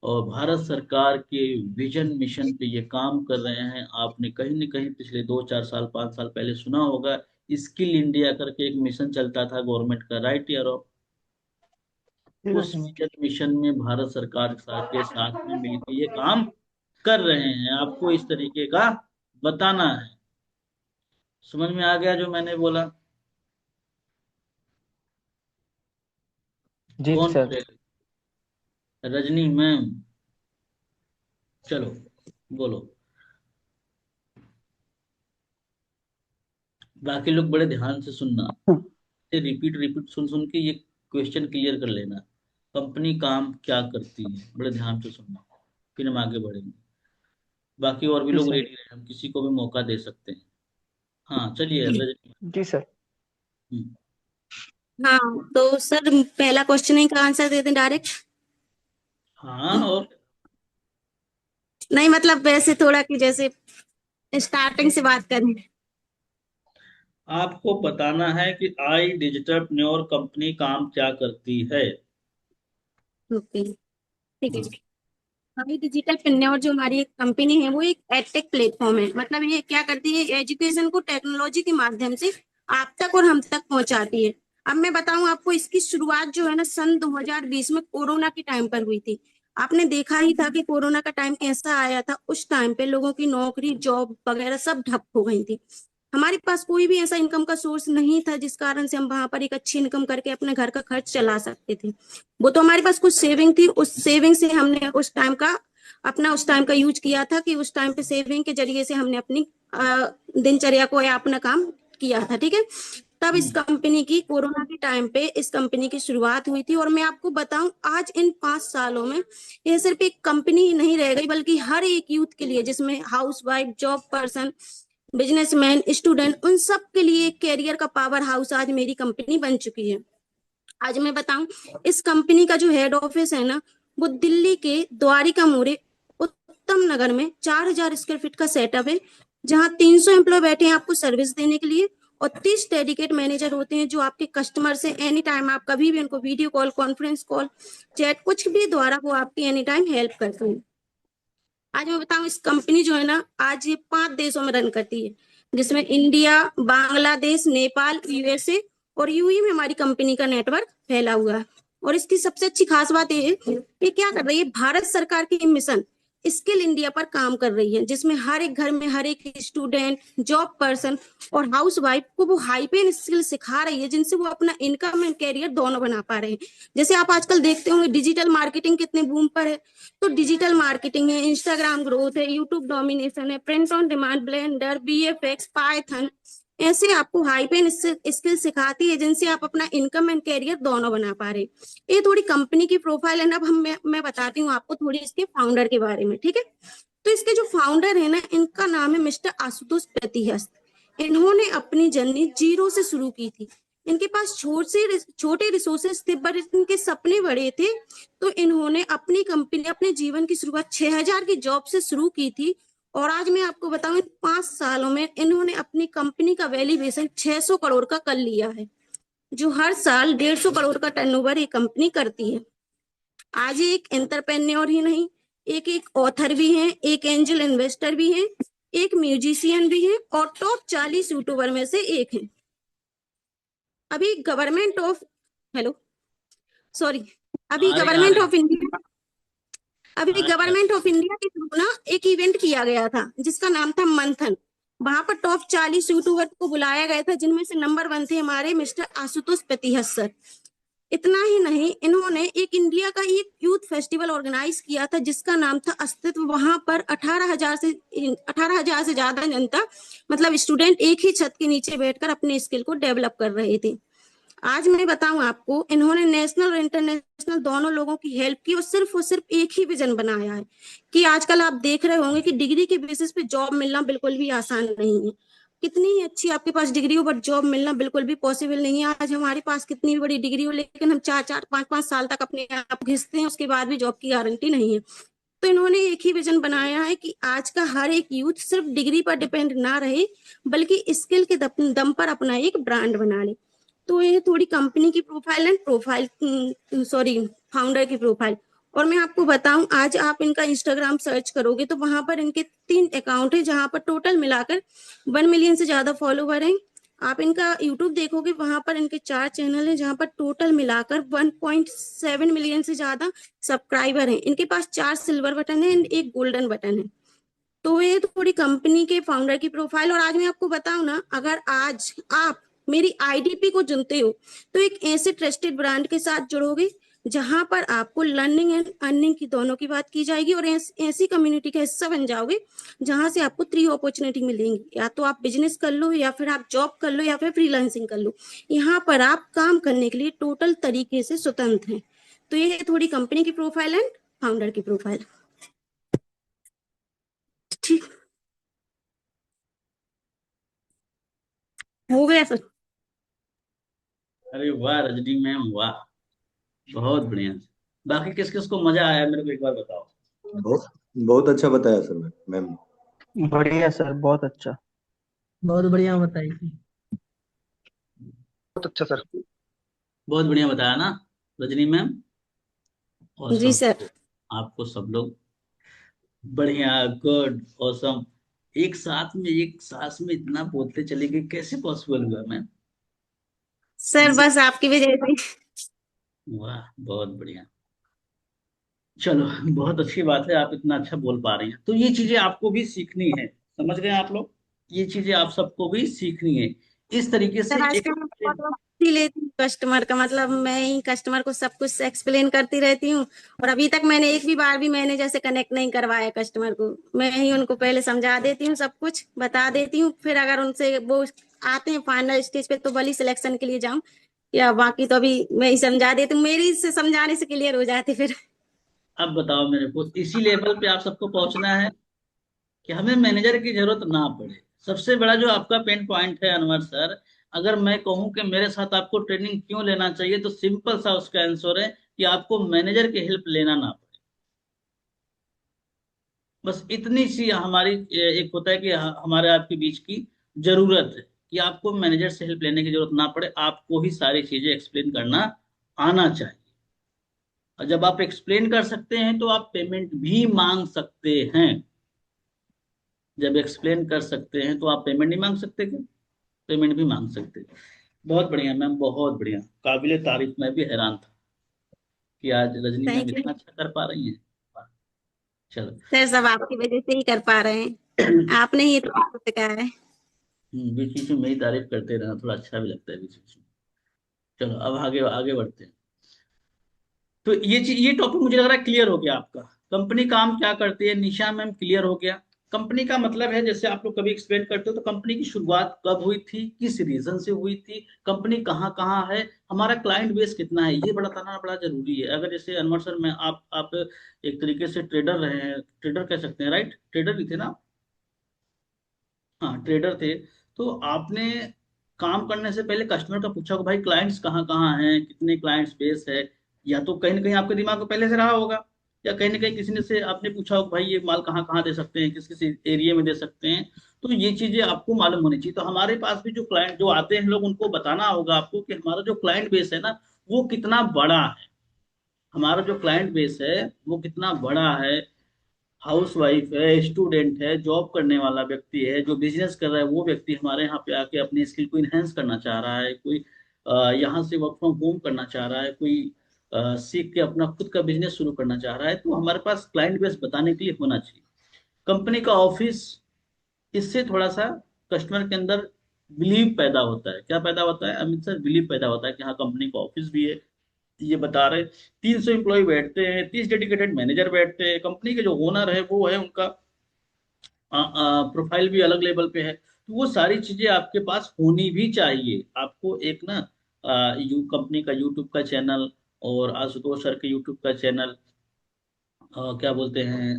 और भारत सरकार के विजन मिशन पे ये काम कर रहे हैं। आपने कहीं न कहीं पिछले 2-4 साल 5 साल पहले सुना होगा, स्किल इंडिया करके एक मिशन चलता था गवर्नमेंट का, राइट यार? उस विजन मिशन में भारत सरकार के साथ में मिलकर ये काम कर रहे हैं। आपको इस तरीके का बताना है। समझ में आ गया जो मैंने बोला? जी कौन सर। बोलेगा? रजनी मैम, चलो बोलो। बाकी लोग बड़े ध्यान से सुनना, रिपीट रिपीट सुन सुन के ये क्वेश्चन क्लियर कर लेना। कंपनी काम क्या करती है, बड़े ध्यान से सुनना, फिर हम आगे बढ़ेंगे। बाकी और भी जी लोग सर। रेडी रहे, हम किसी को भी मौका दे सकते हैं। हाँ चलिए रजनी। जी सर। हम्म, हाँ, तो सर पहला क्वेश्चन का आंसर दे दें डायरेक्ट। हाँ, और नहीं मतलब वैसे थोड़ा कि जैसे स्टार्टिंग से बात करें। आपको बताना है कि आई डिजिटलप्रेन्योर कंपनी काम क्या करती है। ओके, ठीक है। हाँ। हमारी डिजिटल फिनोर जो हमारी एक कंपनी है वो एक एडटेक प्लेटफॉर्म है। मतलब ये क्या करती है, एजुकेशन को टेक्नोलॉजी के माध्यम से आप तक और हम तक पहुंचाती है। अब मैं बताऊं आपको, इसकी शुरुआत जो है ना सन 2020 में कोरोना के टाइम पर हुई थी। आपने देखा ही था कि कोरोना का टाइम कैसा आया था। उस टाइम पे लोगों की नौकरी जॉब वगैरह सब ठप हो गई थी। हमारे पास कोई भी ऐसा इनकम का सोर्स नहीं था जिस कारण से हम वहां पर एक अच्छी इनकम करके अपने घर का खर्च चला सकते थे। वो तो हमारे पास कुछ सेविंग थी, उस सेविंग से हमने उस टाइम का यूज किया था कि उस टाइम पे सेविंग के जरिए से हमने अपनी दिनचर्या को या अपना काम किया था, ठीक है। तब इस हम्म, कंपनी की कोरोना के टाइम पे इस कंपनी की शुरुआत हुई थी। और मैं आपको बताऊं, आज इन 5 सालों में यह सिर्फ एक कंपनी ही नहीं रह गई, बल्कि हर एक यूथ के लिए, जिसमें house wife, job person, businessman, student, उन सब के लिए एक कैरियर का पावर हाउस आज मेरी कंपनी बन चुकी है। आज मैं बताऊं, इस कंपनी का जो हेड ऑफिस है ना, वो दिल्ली के द्वारिका मोरे उत्तम नगर में 4,000 स्क्वायर फीट का सेटअप है, जहां 300 एम्प्लॉय बैठे हैं आपको सर्विस देने के लिए। और 30 डेडिकेट मैनेजर होते हैं जो आपके कस्टमर से एनी टाइम, आप कभी भी उनको video call, conference call, chat, कुछ भी द्वारा वो आपकी एनी टाइम हेल्प करते हैं। आज मैं बताऊं, इस कंपनी जो है ना, आज ये 5 देशों में रन करती है, जिसमें इंडिया, बांग्लादेश, नेपाल, यूएसए और यूएई में हमारी कंपनी का नेटवर्क फैला हुआ है। और इसकी सबसे अच्छी खास बात ये है कि क्या कर रही है, भारत सरकार की मिशन स्किल इंडिया पर काम कर रही है, जिसमें हर एक घर में हर एक स्टूडेंट, जॉब पर्सन और हाउस वाइफ को वो हाई पेन स्किल सिखा रही है, जिनसे वो अपना इनकम एंड कैरियर दोनों बना पा रहे हैं। जैसे आप आजकल देखते होंगे डिजिटल मार्केटिंग कितने बूम पर है। तो डिजिटल मार्केटिंग है, इंस्टाग्राम ग्रोथ है, यूट्यूब डोमिनेशन है, print on demand, blender, BFX, Python, ऐसे आपको हाई पेन स्किल सिखाती है, जिनसे आप अपना इनकम एंड कैरियर दोनों बना पा रहे। ये थोड़ी कंपनी की प्रोफाइल है ना। अब मैं बताती हूँ आपको थोड़ी इसके फाउंडर के बारे में, ठीक है। तो इसके जो फाउंडर है ना, इनका नाम है मिस्टर आशुतोष प्रतिहस्त। इन्होंने अपनी जर्नी जीरो से शुरू की थी। इनके पास छोटे रिसोर्सेस थे पर इनके सपने बड़े थे। तो इन्होंने अपनी कंपनी, अपने जीवन की शुरुआत 6,000 की जॉब से शुरू की थी। और आज मैं आपको बताऊं, 5 सालों में इन्होंने अपनी कंपनी का वैल्यूएशन 600 करोड़ का कर लिया है, जो हर साल 150 करोड़ का टर्नओवर ये कंपनी करती है। आज ये एक एंटरप्रेन्योर ही नहीं, एक ऑथर भी हैं, एक एंजल इन्वेस्टर भी हैं, एक म्यूजिशियन भी हैं और टॉप 40 यूट्यूबर में से एक हैं। अभी गवर्नमेंट ऑफ हेलो सॉरी अभी आ गवर्नमेंट रहे ऑफ इंडिया अभी आ रहे गवर्नमेंट ऑफ इंडिया के थ्रू ना एक इवेंट किया गया था जिसका नाम था मंथन। वहां पर टॉप 40 यूट्यूबर को बुलाया गया था, जिनमें से नंबर 1 थे हमारे मिस्टर आशुतोष प्रतिहत सर। इतना ही नहीं, इन्होंने एक इंडिया का एक यूथ फेस्टिवल ऑर्गेनाइज किया था जिसका नाम था अस्तित्व। वहां पर 18,000 से ज्यादा जनता, मतलब स्टूडेंट, एक ही छत के नीचे बैठकर अपने स्किल को डेवलप कर रहे थे। आज मैं बताऊं आपको, इन्होंने नेशनल और इंटरनेशनल दोनों लोगों की हेल्प की और सिर्फ एक ही विजन बनाया है कि आजकल आप देख रहे होंगे कि डिग्री के बेसिस पे जॉब मिलना बिल्कुल भी आसान नहीं है। कितनी ही अच्छी आपके पास डिग्री हो बट जॉब मिलना बिल्कुल भी पॉसिबल नहीं है। आज हमारे पास कितनी भी बड़ी डिग्री हो लेकिन हम 4-4 5-5 साल तक अपने आप घिसते हैं, उसके बाद भी जॉब की गारंटी नहीं है। तो इन्होंने एक ही विजन बनाया है कि आज का हर एक यूथ सिर्फ डिग्री पर डिपेंड ना रहे बल्कि स्किल के दम पर अपना एक ब्रांड बना ले। तो ये थोड़ी कंपनी की प्रोफाइल एंड फाउंडर की प्रोफाइल। और मैं आपको बताऊं, आज आप इनका इंस्टाग्राम सर्च करोगे तो वहां पर इनके 3 अकाउंट है जहां पर टोटल मिलाकर 1 मिलियन से ज्यादा फॉलोवर हैं। आप इनका यूट्यूब देखोगे, वहां पर इनके 4 चैनल हैं जहां पर टोटल मिलाकर 1.7 मिलियन से ज्यादा सब्सक्राइबर हैं। इनके पास 4 सिल्वर बटन है एंड एक गोल्डन बटन है। तो ये थोड़ी कंपनी के फाउंडर की प्रोफाइल। और आज मैं आपको बताऊं ना, अगर आज आप मेरी आईडीपी को चुनते हो तो एक ऐसे ट्रस्टेड ब्रांड के साथ जुड़ोगे जहां पर आपको लर्निंग एंड अर्निंग की दोनों की बात की जाएगी और ऐसी कम्युनिटी का हिस्सा बन जाओगे जहां से आपको 3 अपॉर्चुनिटी मिलेंगी। या तो आप बिजनेस कर लो, या फिर आप जॉब कर लो, या फिर फ्रीलांसिंग कर लो। यहाँ पर आप काम करने के लिए टोटल तरीके से स्वतंत्र हैं। तो ये है थोड़ी कंपनी की प्रोफाइल एंड फाउंडर की प्रोफाइल। ठीक हो गया सर? अरे वाह रजनी मैम, वाह, बहुत बढ़िया। बाकी किस किस को मजा आया मेरे को एक बार बताओ। बहुत बहुत अच्छा बताया सर मैम। बढ़िया सर, बहुत अच्छा। बहुत बढ़िया बताई थी। बहुत अच्छा सर। बहुत बढ़िया बताया ना रजनी मैम। और जी सब सर। आपको सब लोग बढ़िया, गुड, ऑसम, एक साथ में एक सांस में इतना बोलते चले गए, कैसे पॉसिबल हुआ मैम? सर बस आपकी वजह से। वाह, बहुत बढ़िया। चलो, बहुत अच्छी बात है, आप इतना अच्छा बोल पा रही हैं। तो ये चीजें आपको भी सीखनी है, समझ गए आप लोग? ये चीजें आप सबको भी सीखनी है इस तरीके से सर एक। आजकल मैं बहुत वक्त ही लेती हूँ कस्टमर का, मतलब मैं ही कस्टमर को सब कुछ एक्सप्लेन करती रहती हूँ। और अभी तक मैंने एक भी बार भी मैनेजर से कनेक्ट नहीं करवाया कस्टमर को। मैं ही उनको पहले समझा देती हूँ, सब कुछ बता देती हूँ, फिर अगर उनसे वो आते हैं फाइनल स्टेज पे तो भली सिलेक्शन के लिए जाऊँ, या बाकी तो अभी मैं ही समझा देती हूँ, मेरी से समझाने से क्लियर हो जाते फिर। अब बताओ मेरे को, इसी लेवल पे आप सबको पहुंचना है कि हमें मैनेजर की जरूरत ना पड़े। सबसे बड़ा जो आपका पेन पॉइंट है अनवर सर, अगर मैं कहूं कि मेरे साथ आपको ट्रेनिंग क्यों लेना चाहिए, तो सिंपल सा उसका आंसर है कि आपको मैनेजर की हेल्प लेना ना पड़े। बस इतनी सी हमारी एक होता है कि हमारे आपके बीच की जरूरत है कि आपको मैनेजर से हेल्प लेने की जरूरत ना पड़े, आपको ही सारी चीजें एक्सप्लेन करना आना चाहिए। और जब आप एक्सप्लेन कर सकते हैं तो आप पेमेंट भी मांग सकते हैं। जब एक्सप्लेन कर सकते हैं तो आप पेमेंट नहीं मांग सकते क्या? पेमेंट भी मांग सकते हैं। बहुत बढ़िया मैम, बहुत बढ़िया, काबिले तारीफ। मैं भी हैरान था कि आज रजनी मैम थैंक यू इतना अच्छा कर पा रही हैं। चलो। सर, सब आपकी वजह से ही कर पा रहे हैं, आपने ही तो सिखाया है। बीच बीच में मेरी तारीफ करते रहना थोड़ा अच्छा भी लगता है बीच बीच में। चलो, अब आगे आगे बढ़ते हैं। तो ये चीज, ये टॉपिक मुझे लग रहा है क्लियर हो गया आपका। कंपनी काम क्या करती है, निशा मैम क्लियर हो गया। कंपनी का मतलब है, जैसे आप लोग कभी एक्सप्लेन करते हो, तो कंपनी की शुरुआत कब हुई थी, किस रीजन से हुई थी, कंपनी कहाँ कहाँ है, हमारा क्लाइंट बेस कितना है, ये बड़ा बताना बड़ा जरूरी है। अगर जैसे अनवर सर, मैं आप एक तरीके से ट्रेडर रहे हैं, ट्रेडर कह सकते हैं, राइट? ट्रेडर भी थे ना? हाँ, ट्रेडर थे। तो आपने काम करने से पहले कस्टमर का पूछा कि भाई क्लाइंट्स कहाँ कहाँ हैं, कितने क्लाइंट्स बेस है, या तो कहीं ना कहीं आपके दिमाग में पहले से रहा होगा, या कहीं ना कहीं किसी ने से आपने पूछा हो कि भाई ये माल कहाँ कहाँ दे सकते हैं, किस किस एरिया में दे सकते हैं। तो ये चीजें आपको मालूम होनी चाहिए। तो हमारे पास भी जो क्लाइंट जो आते हैं लोग, उनको बताना होगा आपको कि हमारा जो क्लाइंट बेस है ना, वो कितना बड़ा है। हमारा जो क्लाइंट बेस है वो कितना बड़ा है। हाउस वाइफ है, स्टूडेंट है, जॉब करने वाला व्यक्ति है, जो बिजनेस कर रहा है वो व्यक्ति हमारे यहाँ पे आके अपनी स्किल को इनहेंस करना चाह रहा है, कोई यहाँ से वर्क फ्रॉम होम करना चाह रहा है, कोई सीख के अपना खुद का बिजनेस शुरू करना चाह रहा है। तो हमारे पास क्लाइंट बेस बताने के लिए होना चाहिए। कंपनी का ऑफिस, इससे थोड़ा सा कस्टमर के अंदर बिलीव पैदा होता है। क्या पैदा होता है अमित सर? बिलीव पैदा होता है कि हाँ कंपनी का ऑफिस भी है। ये बता रहे 300 एम्प्लॉय बैठते हैं, 30 डेडिकेटेड मैनेजर बैठते हैं, कंपनी के जो ओनर है वो है, उनका प्रोफाइल भी अलग लेवल पे है। तो वो सारी चीजें आपके पास होनी भी चाहिए। आपको एक ना यू कंपनी का यूट्यूब का चैनल, और आशुतोष सर के यूट्यूब का चैनल, क्या बोलते हैं,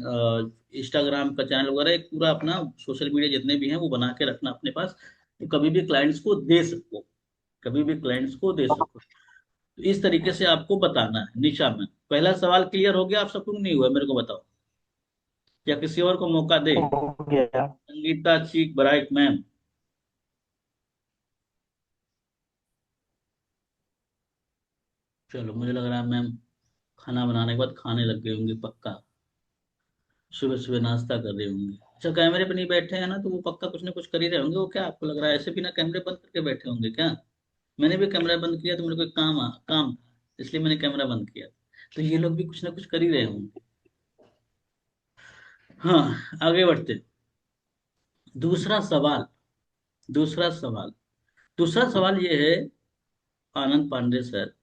इंस्टाग्राम का चैनल वगैरह, एक पूरा अपना सोशल मीडिया जितने भी हैं वो बना के रखना अपने पास, तो कभी भी क्लाइंट्स को दे सको, कभी भी क्लाइंट्स को दे सको। तो इस तरीके से आपको बताना है। निशा मैम, पहला सवाल क्लियर हो गया आप सबको? नहीं हुआ मेरे को बताओ, या किसी और को मौका दे? हो गया। संगीता चीक ब्राइट मैम। चलो, मुझे लग रहा है मैम खाना बनाने के बाद खाने लग गए होंगे पक्का, सुबह सुबह नाश्ता कर रहे होंगे। अच्छा, कैमरे पे नहीं बैठे हैं ना, तो वो पक्का कुछ ना कुछ कर ही रहे होंगे। वो क्या आपको लग रहा है ऐसे बिना कैमरे बंद करके बैठे होंगे क्या? मैंने भी कैमरा बंद किया तो मेरे को एक काम था, इसलिए मैंने कैमरा बंद किया। तो ये लोग भी कुछ ना कुछ कर ही रहे होंगे। हाँ, आगे बढ़ते हैं। दूसरा सवाल, दूसरा सवाल दूसरा सवाल ये है आनंद पांडे सर,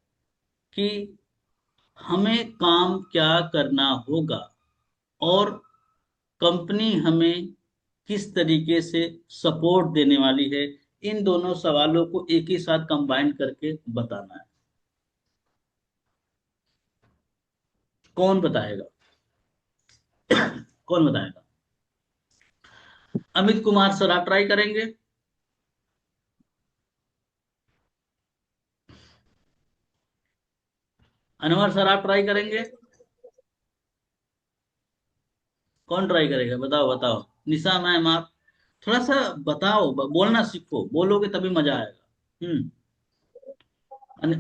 कि हमें काम क्या करना होगा, और कंपनी हमें किस तरीके से सपोर्ट देने वाली है। इन दोनों सवालों को एक ही साथ कंबाइन करके बताना है। कौन बताएगा? कौन बताएगा? अमित कुमार सर, आप ट्राई करेंगे? अनवर सर, आप ट्राई करेंगे? कौन ट्राई करेगा? बताओ बताओ। निशा मैम, आप थोड़ा सा बताओ, बोलना सीखो, बोलोगे तभी मजा आएगा।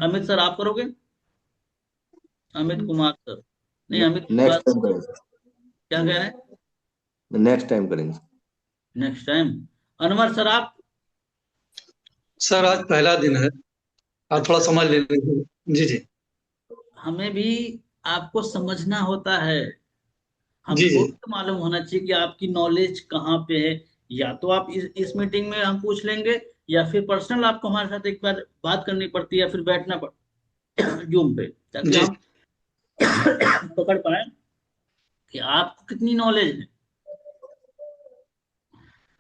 अमित सर, आप करोगे? अमित कुमार सर? नहीं, अमित कुमार। नेक्स्ट टाइम करेंगे सर। क्या कह रहे हैं? नेक्स्ट टाइम करेंगे sir. Next time. Anwar sir, आप? सर आज पहला दिन है, आप थोड़ा समझ लीजिए। जी जी। हमें भी आपको समझना होता है। जी हमको जी। भी तो मालूम होना चाहिए कि आपकी नॉलेज कहाँ पे है। या तो आप इस मीटिंग में हम पूछ लेंगे, या फिर पर्सनल आपको हमारे साथ एक बार बात करनी पड़ती है, या फिर बैठना पड़ता जूम पे, ताकि जी हम पकड़ पाए कि आपको कितनी नॉलेज है।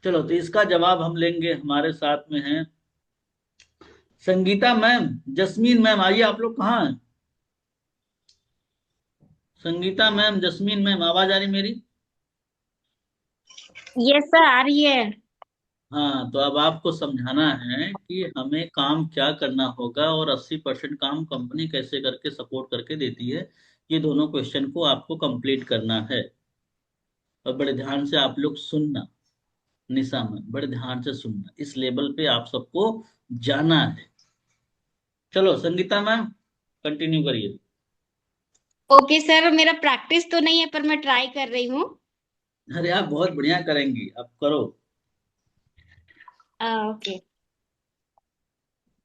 चलो, तो इसका जवाब हम लेंगे। हमारे साथ में हैं संगीता मैम, जस्मीन मैम। आइए, आप लोग कहाँ हैं? संगीता मैम, जस्मीन मैम, आवाज आ रही मेरी? यस सर, आ रही है। हाँ, तो अब आपको समझाना है कि हमें काम क्या करना होगा, और 80% काम कंपनी कैसे करके सपोर्ट करके देती है। ये दोनों क्वेश्चन को आपको कंप्लीट करना है। और बड़े ध्यान से आप लोग सुनना। निशा में बड़े ध्यान से सुनना, इस लेवल पे आप सबको जाना है। चलो संगीता मैम, कंटिन्यू करिए। ओके सर, मेरा प्रैक्टिस तो नहीं है पर मैं ट्राई कर रही हूँ। अरे, आप बहुत बढ़िया करेंगी, आप करो। ओके।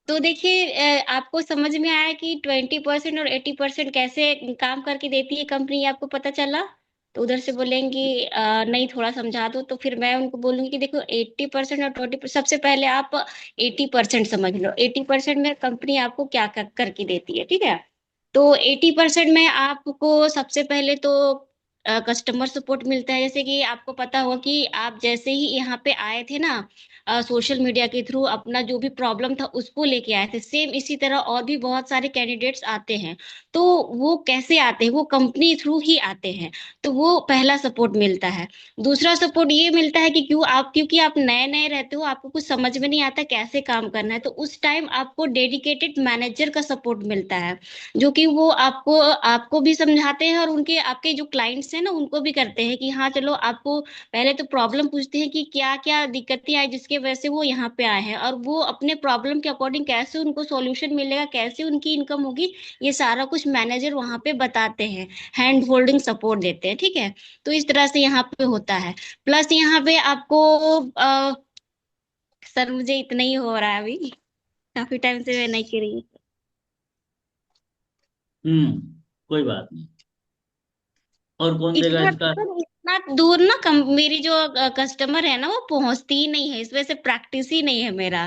तो देखिए, आपको समझ में आया कि 20% और 80% कैसे काम करके देती है कंपनी, आपको पता चला? तो उधर से बोलेंगी नहीं थोड़ा समझा दो, तो फिर मैं उनको बोलूंगी कि देखो 80% और 20%, सबसे पहले आप 80% समझ लो। 80% में कंपनी आपको क्या करके देती है, ठीक है? तो 80% में आपको सबसे पहले तो कस्टमर सपोर्ट मिलता है। जैसे कि आपको पता होगा कि आप जैसे ही यहाँ पे आए थे ना, सोशल मीडिया के थ्रू अपना जो भी प्रॉब्लम था उसको लेके आए थे। सेम इसी तरह और भी बहुत सारे कैंडिडेट्स आते हैं। तो वो कैसे आते हैं? वो कंपनी थ्रू ही आते हैं। तो वो पहला सपोर्ट मिलता है। दूसरा सपोर्ट ये मिलता है कि क्योंकि आप नए नए रहते हो, आपको कुछ समझ में नहीं आता कैसे काम करना है, तो उस टाइम आपको डेडिकेटेड मैनेजर का सपोर्ट मिलता है, जो कि वो आपको आपको भी समझाते हैं और उनके आपके जो क्लाइंट्स हैं ना उनको भी करते हैं कि हाँ चलो, आपको पहले तो प्रॉब्लम पूछते हैं कि क्या क्या दिक्कतें आई जिसके वजह से वो यहाँ पे आए हैं, और वो अपने प्रॉब्लम के अकॉर्डिंग कैसे उनको सॉल्यूशन मिलेगा, कैसे उनकी इनकम होगी, ये सारा कुछ मैनेजर वहाँ पे बताते हैं, हैंड होल्डिंग सपोर्ट देते हैं। ठीक है, तो इस तरह से यहाँ पे होता है। प्लस यहाँ पे आपको सर मुझे इतना ही हो रहा है अभी, काफी टाइम से मैं नहीं कर रही। कोई बात नहीं। और कौन देगा इतना इसका? इतना दूर ना मेरी जो कस्टमर है ना वो पहुंचती ही नहीं है, इस वजह से प्रैक्टिस ही नहीं है मेरा।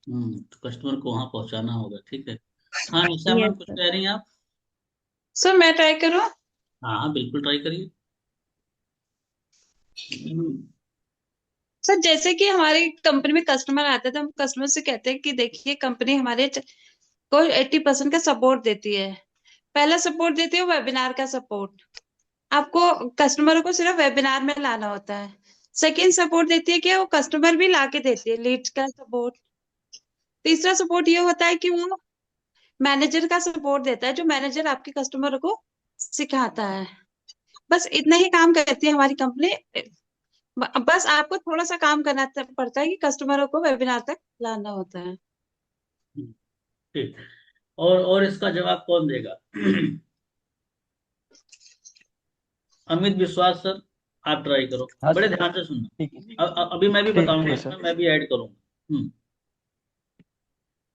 तो कस्टमर को वहां पहुंचाना होगा। ठीक है। हाँ निशा यस मैम, कुछ सर। कह रही हैं आप? सर मैं ट्राई करूँ? हाँ हाँ, बिल्कुल ट्राई करिए। हम्म, सर जैसे कि हमारी कंपनी में कस्टमर आते हैं तो हम कस्टमर से कहते हैं कि देखिए कंपनी हमारे को 80% का सपोर्ट देती है। पहला सपोर्ट देती है वेबिनार का सपोर्ट, आपको कस्टमर को सिर्फ वेबिनार में लाना होता है। सेकेंड सपोर्ट देती है कि वो कस्टमर भी ला के देती है, लीड्स का सपोर्ट। तीसरा सपोर्ट ये होता है कि वो मैनेजर का सपोर्ट देता है, जो मैनेजर आपके कस्टमर को सिखाता है। बस इतना ही काम करती है हमारी कंपनी। बस आपको थोड़ा सा काम करना पड़ता है कि कस्टमरों को वेबिनार तक लाना होता है। ठीक। और इसका जवाब कौन देगा? अमित विश्वास सर, आप ट्राई करो, हाँ बड़े सर। ध्यान से सुनना। ठीक है। अभी मैं भी ठीक बताऊंगा है इसमें, सर। मैं भी ऐड करूंगा।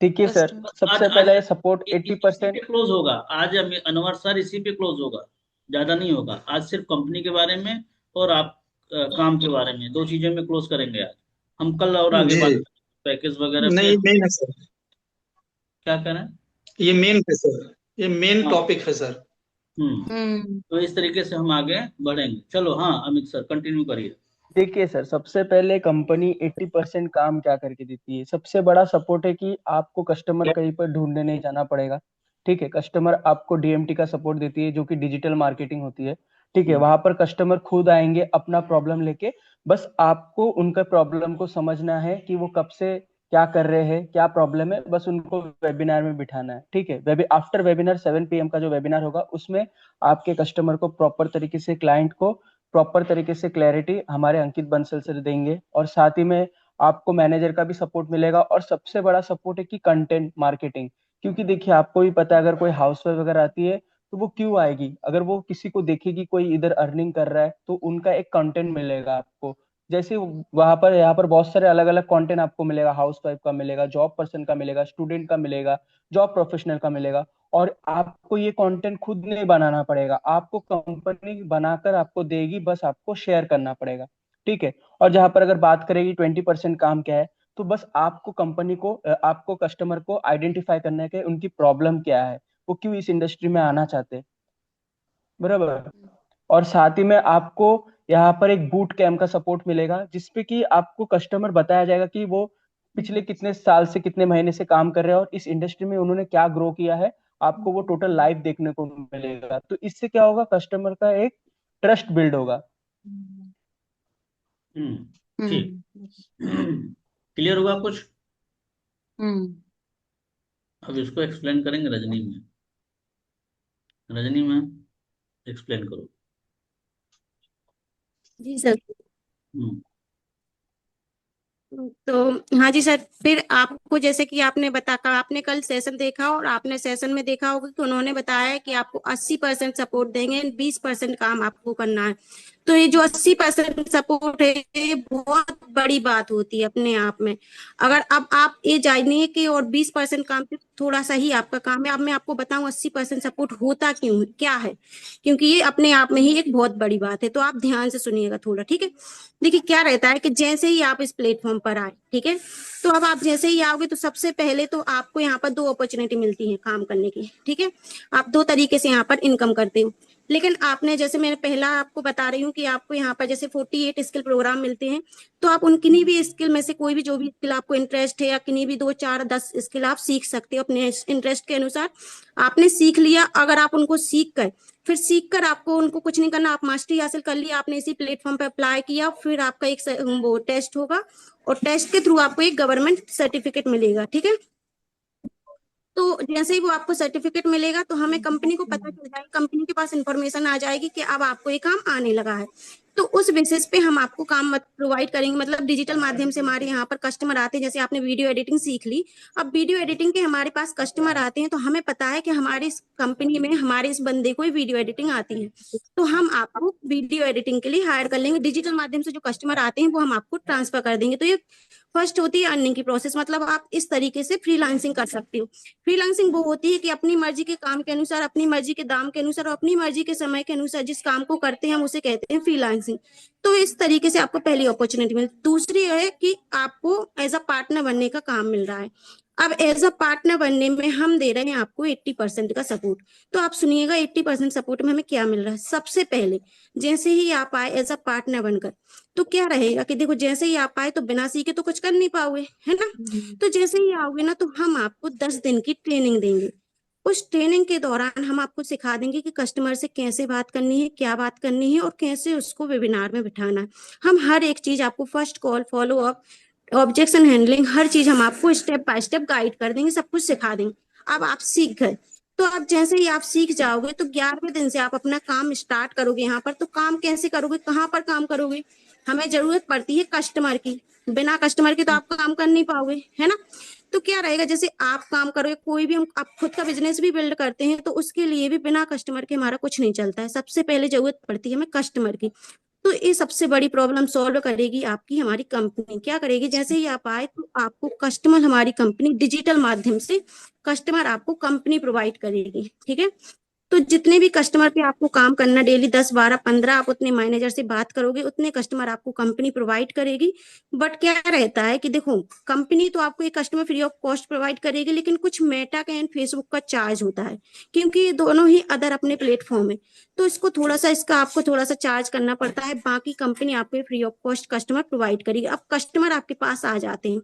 ठीक है सर, कस्टमर आज सबसे आज पहले सपोर्ट इसी 80%। पे क्लोज होगा। आज अनवर सर इसी पे क्लोज होगा, ज्यादा नहीं होगा। आज सिर्फ कंपनी के बारे में और आप काम के बारे में, दो चीजों में क्लोज करेंगे आज। हम कल और आगे जी बात जी। करेंगे पैकेज वगैरह पे। नहीं, मेन है सर। क्या कह रहे हैं? ये मेन है सर, ये मेन हाँ। टॉपिक है सर। हम्म हम्म तो इस तरीके से हम आगे बढ़ेंगे। चलो, हाँ अमित सर कंटिन्यू करिए। देखिए सर, सबसे पहले कंपनी 80% काम क्या करके देती है? सबसे बड़ा सपोर्ट है कि आपको कस्टमर कहीं पर ढूंढने नहीं जाना पड़ेगा। ठीक है, कस्टमर आपको डीएमटी का सपोर्ट देती है, जो कि डिजिटल मार्केटिंग होती है। ठीक है, हम्म वहां पर कस्टमर खुद आएंगे अपना प्रॉब्लम लेके। बस आपको उनका प्रॉब्लम को समझना है कि वो कब से क्या कर रहे हैं, क्या प्रॉब्लम है, बस उनको वेबिनार में बिठाना है। ठीक है, आफ्टर वेबिनार 7 PM का जो वेबिनार होगा, उसमें आपके कस्टमर को प्रॉपर तरीके से, क्लाइंट को प्रॉपर तरीके से क्लैरिटी हमारे अंकित बंसल सर देंगे। और साथ ही में आपको मैनेजर का भी सपोर्ट मिलेगा। और सबसे बड़ा सपोर्ट है कि कंटेंट मार्केटिंग। क्योंकि देखिए, आपको भी पता है, अगर कोई हाउसवाइफ वगैरह आती है तो वो क्यों आएगी? अगर वो किसी को देखेगी कोई इधर अर्निंग कर रहा है, तो उनका एक कंटेंट मिलेगा आपको। जैसे वहां पर, यहाँ पर बहुत सारे अलग अलग कंटेंट आपको मिलेगा, हाउसवाइफ का मिलेगा, जॉब पर्सन का मिलेगा, स्टूडेंट का मिलेगा, जॉब प्रोफेशनल का मिलेगा। और आपको ये कंटेंट खुद नहीं बनाना पड़ेगा, आपको कंपनी बनाकर आपको देगी, बस आपको शेयर करना पड़ेगा। ठीक है। और जहां पर अगर बात करेगी 20% काम क्या है, तो बस आपको कंपनी को, आपको कस्टमर को आइडेंटिफाई करना है कि उनकी प्रॉब्लम क्या है, वो क्यों इस इंडस्ट्री में आना चाहते हैं। बराबर। और साथ ही में आपको यहाँ पर एक बूट कैम्प का सपोर्ट मिलेगा, जिसपे कि आपको कस्टमर बताया जाएगा कि वो पिछले कितने साल से, कितने महीने से काम कर रहे हैं और इस इंडस्ट्री में उन्होंने क्या ग्रो किया है। आपको वो टोटल लाइव देखने को मिलेगा। तो इससे क्या होगा, कस्टमर का एक ट्रस्ट बिल्ड होगा। ठीक। हम्म क्लियर हुआ कुछ? हम्म अब इसको एक्सप्लेन करेंगे रजनी में। रजनी मैम, एक्सप्लेन करो। जी सर। हम्म तो हाँ जी सर, फिर आपको जैसे कि आपने कल सेशन देखा और आपने सेशन में देखा होगा कि उन्होंने बताया कि आपको 80% सपोर्ट देंगे, 20% काम आपको करना है। तो ये जो 80% सपोर्ट है, ये बहुत बड़ी बात होती है अपने आप में। अगर अब आप ये जानिए कि और 20% काम पे थोड़ा सा ही आपका काम है। अब मैं आपको बताऊं 80% सपोर्ट होता क्यों है, क्या है, क्योंकि ये अपने आप में ही एक बहुत बड़ी बात है। तो आप ध्यान से सुनिएगा थोड़ा, ठीक है। देखिए क्या रहता है कि जैसे ही आप इस प्लेटफॉर्म पर आए, ठीक है, तो अब आप जैसे ही आओगे तो सबसे पहले तो आपको यहाँ पर दो अपॉर्चुनिटी मिलती है काम करने की। ठीक है, आप दो तरीके से यहाँ पर इनकम करते हो। लेकिन आपने जैसे मैंने पहला आपको बता रही हूँ कि आपको यहाँ पर जैसे 48 स्किल प्रोग्राम मिलते हैं, तो आप उन किन्हीं भी स्किल में से कोई भी जो भी स्किल आपको इंटरेस्ट है या किन्हीं भी 2 4 10 स्किल आप सीख सकते हो अपने इंटरेस्ट के अनुसार। आपने सीख लिया, अगर आप उनको सीख कर आपको उनको कुछ नहीं करना, आप मास्टरी हासिल कर लिया, आपने इसी प्लेटफॉर्म पे अप्लाई किया, फिर आपका एक वो टेस्ट होगा और टेस्ट के थ्रू आपको एक गवर्नमेंट सर्टिफिकेट मिलेगा, ठीक है। तो जैसे ही वो आपको सर्टिफिकेट मिलेगा तो हमें कंपनी को पता चल जाएगा, कंपनी के पास इंफॉर्मेशन आ जाएगी कि अब आपको ये काम आने लगा है। तो उस बेसिस पे हम आपको काम प्रोवाइड करेंगे, मतलब डिजिटल माध्यम से हमारे यहाँ पर कस्टमर आते हैं। जैसे आपने वीडियो एडिटिंग सीख ली, अब वीडियो एडिटिंग के हमारे पास कस्टमर आते हैं, तो हमें पता है कि हमारी इस कंपनी में हमारे इस बंदे को वीडियो एडिटिंग आती है, तो हम आपको वीडियो एडिटिंग के लिए हायर कर लेंगे। डिजिटल माध्यम से जो कस्टमर आते हैं वो हम आपको ट्रांसफर कर देंगे। तो ये फर्स्ट होती है अर्निंग की प्रोसेस, मतलब आप इस तरीके से फ्रीलांसिंग कर सकते हो। फ्रीलांसिंग वो होती है कि अपनी मर्जी के काम के अनुसार, अपनी मर्जी के दाम के अनुसार और अपनी मर्जी के समय के अनुसार जिस काम को करते हैं हम उसे कहते हैं फ्रीलांसिंग। तो इस तरीके से आपको पहली अपॉर्चुनिटी मिली। दूसरी है कि आपको एज अ पार्टनर बनने का काम मिल रहा है। अब एज अ पार्टनर बनने में हम दे रहे हैं आपको 80% का सपोर्ट। तो आप सुनिएगा 80% सपोर्ट में हमें क्या मिल रहा है। सबसे पहले जैसे ही आप आए एज अ पार्टनर बनकर, तो क्या रहेगा कि देखो जैसे ही आप आए तो बिना सीखे तो कुछ कर नहीं पाओगे, है ना। तो जैसे ही आओगे ना तो हम आपको 10 दिन की ट्रेनिंग देंगे। उस ट्रेनिंग के दौरान हम आपको सिखा देंगे कि कस्टमर से कैसे बात करनी है, क्या बात करनी है और कैसे उसको वेबिनार में बिठाना है। हम हर एक चीज आपको, first call, follow up, objection handling, हर चीज हम आपको स्टेप बाय स्टेप गाइड कर देंगे, सब कुछ सिखा देंगे। अब आप सीख गए, तो अब जैसे ही आप सीख जाओगे तो 11वें दिन से आप अपना काम स्टार्ट करोगे यहाँ पर। तो काम कैसे करोगे, कहाँ पर काम करोगे, हमें जरूरत पड़ती है कस्टमर की। बिना कस्टमर के तो आप काम कर नहीं पाओगे, है ना। तो क्या रहेगा, जैसे आप काम करोगे, कोई भी हम आप खुद का बिजनेस भी बिल्ड करते हैं तो उसके लिए भी बिना कस्टमर के हमारा कुछ नहीं चलता है। सबसे पहले जरूरत पड़ती है हमें कस्टमर की। तो ये सबसे बड़ी प्रॉब्लम सॉल्व करेगी आपकी हमारी कंपनी। क्या करेगी, जैसे ही आप आए तो आपको कस्टमर, हमारी कंपनी डिजिटल माध्यम से कस्टमर आपको कंपनी प्रोवाइड करेगी, ठीक है। तो जितने भी कस्टमर पे आपको काम करना, डेली 10 12 15, आप उतने मैनेजर से बात करोगे, उतने कस्टमर आपको कंपनी प्रोवाइड करेगी। बट क्या रहता है कि देखो, कंपनी तो आपको एक customer free of cost provide करेगी, लेकिन कुछ मेटा का एंड फेसबुक का चार्ज होता है, क्योंकि ये दोनों ही अदर अपने प्लेटफॉर्म है। तो इसका आपको थोड़ा सा चार्ज करना पड़ता है। बाकी कंपनी आपको free of cost customer provide करेगी। अब कस्टमर आपके पास आ जाते हैं